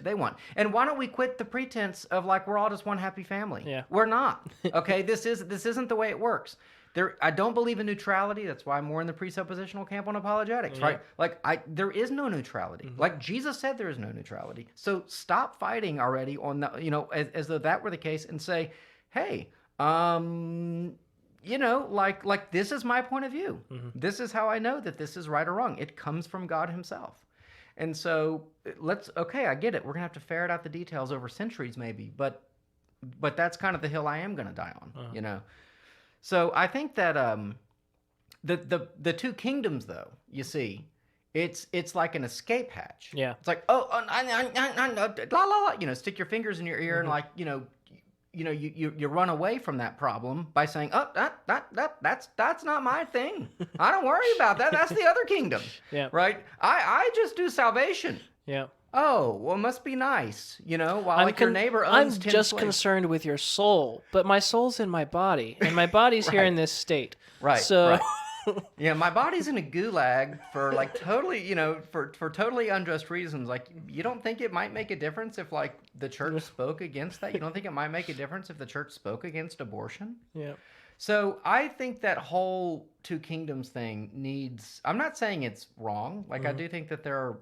they want. And why don't we quit the pretense of we're all just one happy family? Yeah. We're not. Okay. This isn't the way it works. I don't believe in neutrality. That's why I'm more in the presuppositional camp on apologetics, right? There is no neutrality. Mm-hmm. Like Jesus said, there is no neutrality. So stop fighting already on the, as though that were the case, and say, hey, this is my point of view. Mm-hmm. This is how I know that this is right or wrong. It comes from God Himself. And so I get it. We're gonna have to ferret out the details over centuries, maybe, but that's kind of the hill I am gonna die on, So I think that the two kingdoms, though, you see, it's like an escape hatch. Yeah. It's like, la la la, stick your fingers in your ear and you run away from that problem by saying, oh, that's not my thing. I don't worry about that. That's the other kingdom. Yeah. Right. I just do salvation. Yeah. Oh, well, it must be nice, while your neighbor owns 10 I'm just slaves. Concerned with your soul, but my soul's in my body, and my body's here in this state. Right, so... right. Yeah, my body's in a gulag for totally, for totally unjust reasons. You don't think it might make a difference if the church spoke against that? You don't think it might make a difference if the church spoke against abortion? Yeah. So I think that whole two kingdoms thing needs, I'm not saying it's wrong. I do think that there are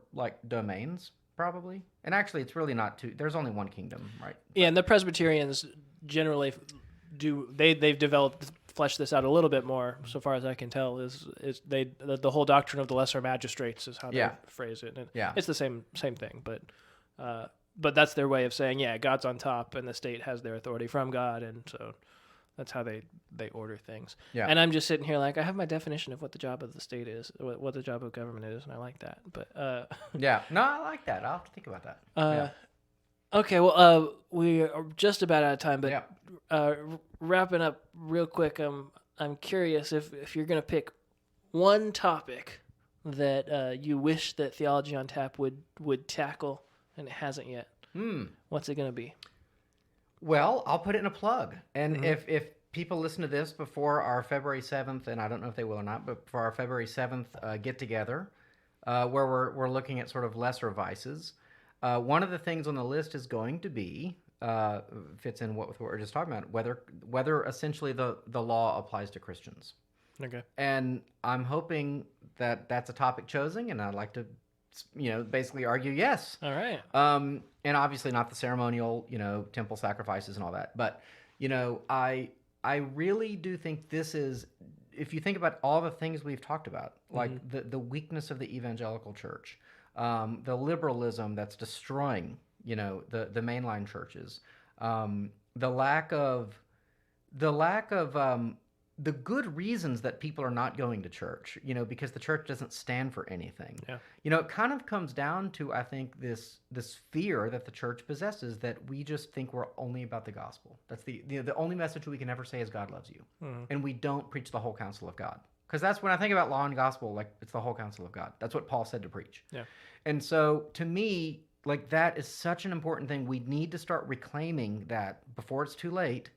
domains. Probably. And actually, it's really not two. There's only one kingdom, right? Yeah, and the Presbyterians generally they've fleshed this out a little bit more, so far as I can tell, is the whole doctrine of the lesser magistrates is how they phrase it. And it's the same thing, but that's their way of saying, God's on top and the state has their authority from God, and so that's how they order things. Yeah. And I'm just sitting here I have my definition of what the job of the state is, what the job of government is, and I like that. But yeah, no, I like that. I'll have to think about that. Okay, well, we are just about out of time, but wrapping up real quick, I'm curious if you're going to pick one topic that you wish that Theology on Tap would tackle and it hasn't yet. What's it going to be? Well, I'll put it in a plug. And if people listen to this before our February 7th, and I don't know if they will or not, but for our February 7th get-together, where we're looking at sort of lesser vices, one of the things on the list is going to be, fits in with what we're just talking about, whether essentially the law applies to Christians. Okay. And I'm hoping that that's a topic chosen, and I'd like to, basically argue yes. All right. And obviously not the ceremonial, temple sacrifices and all that. But, I really do think this is, if you think about all the things we've talked about, like the weakness of the evangelical church, the liberalism that's destroying, the mainline churches, the lack of the good reasons that people are not going to church, because the church doesn't stand for anything. Yeah. It kind of comes down to, I think, this fear that the church possesses, that we just think we're only about the gospel. That's the only message we can ever say is God loves you. And we don't preach the whole counsel of God. Because that's when I think about law and gospel, like, it's the whole counsel of God. That's what Paul said to preach. Yeah. And so, to me, like, that is such an important thing. We need to start reclaiming that before it's too late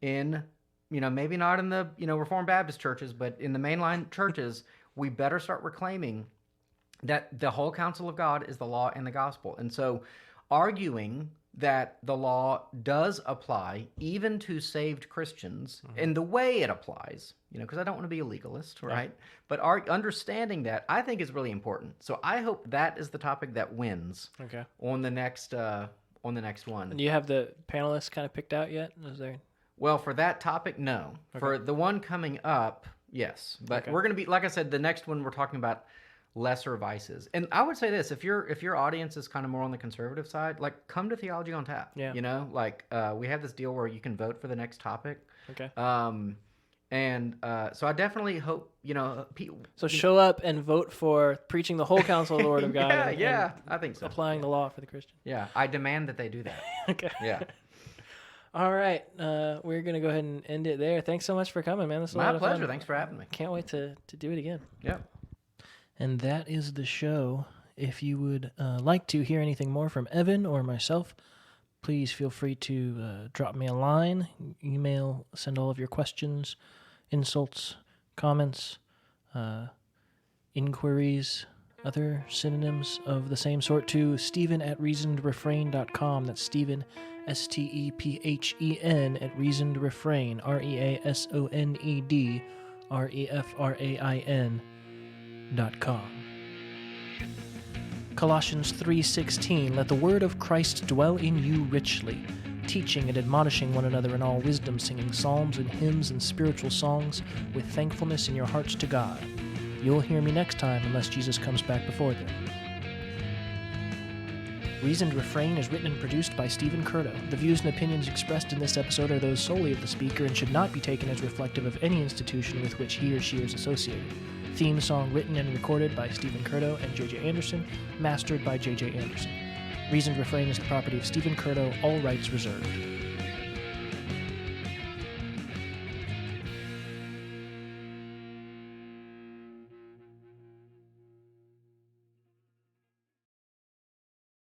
in... maybe not in the, Reformed Baptist churches, but in the mainline churches, we better start reclaiming that the whole counsel of God is the law and the gospel. And so arguing that the law does apply even to saved Christians in the way it applies, because I don't want to be a legalist, right? But understanding that, I think, is really important. So I hope that is the topic that wins on the next one. And do you have the panelists kind of picked out yet? Is there... Well, for that topic, no. Okay. For the one coming up, yes. But we're going to be, like I said, the next one we're talking about lesser vices. And I would say this, if your audience is kind of more on the conservative side, like, come to Theology on Tap. Yeah. We have this deal where you can vote for the next topic. Okay. So I definitely hope, So show up and vote for preaching the whole counsel of the Word of God. and I think so. Applying the law for the Christian. Yeah, I demand that they do that. Okay. Yeah. All right, we're going to go ahead and end it there. Thanks so much for coming, man. This was a lot of fun. My pleasure. Thanks for having me. Can't wait to do it again. Yeah. And that is the show. If you would like to hear anything more from Evan or myself, please feel free to drop me a line, email, send all of your questions, insults, comments, inquiries, other synonyms of the same sort to Stephen@reasonedrefrain.com. That's Stephen, STEPHEN at reasonedrefrain, ReasonedRefrain.com. Colossians 3:16, let the word of Christ dwell in you richly, teaching and admonishing one another in all wisdom, singing psalms and hymns and spiritual songs with thankfulness in your hearts to God. You'll hear me next time unless Jesus comes back before then. Reasoned Refrain is written and produced by Stephen Curto. The views and opinions expressed in this episode are those solely of the speaker and should not be taken as reflective of any institution with which he or she is associated. Theme song written and recorded by Stephen Curto and J.J. Anderson, mastered by J.J. Anderson. Reasoned Refrain is the property of Stephen Curto, all rights reserved.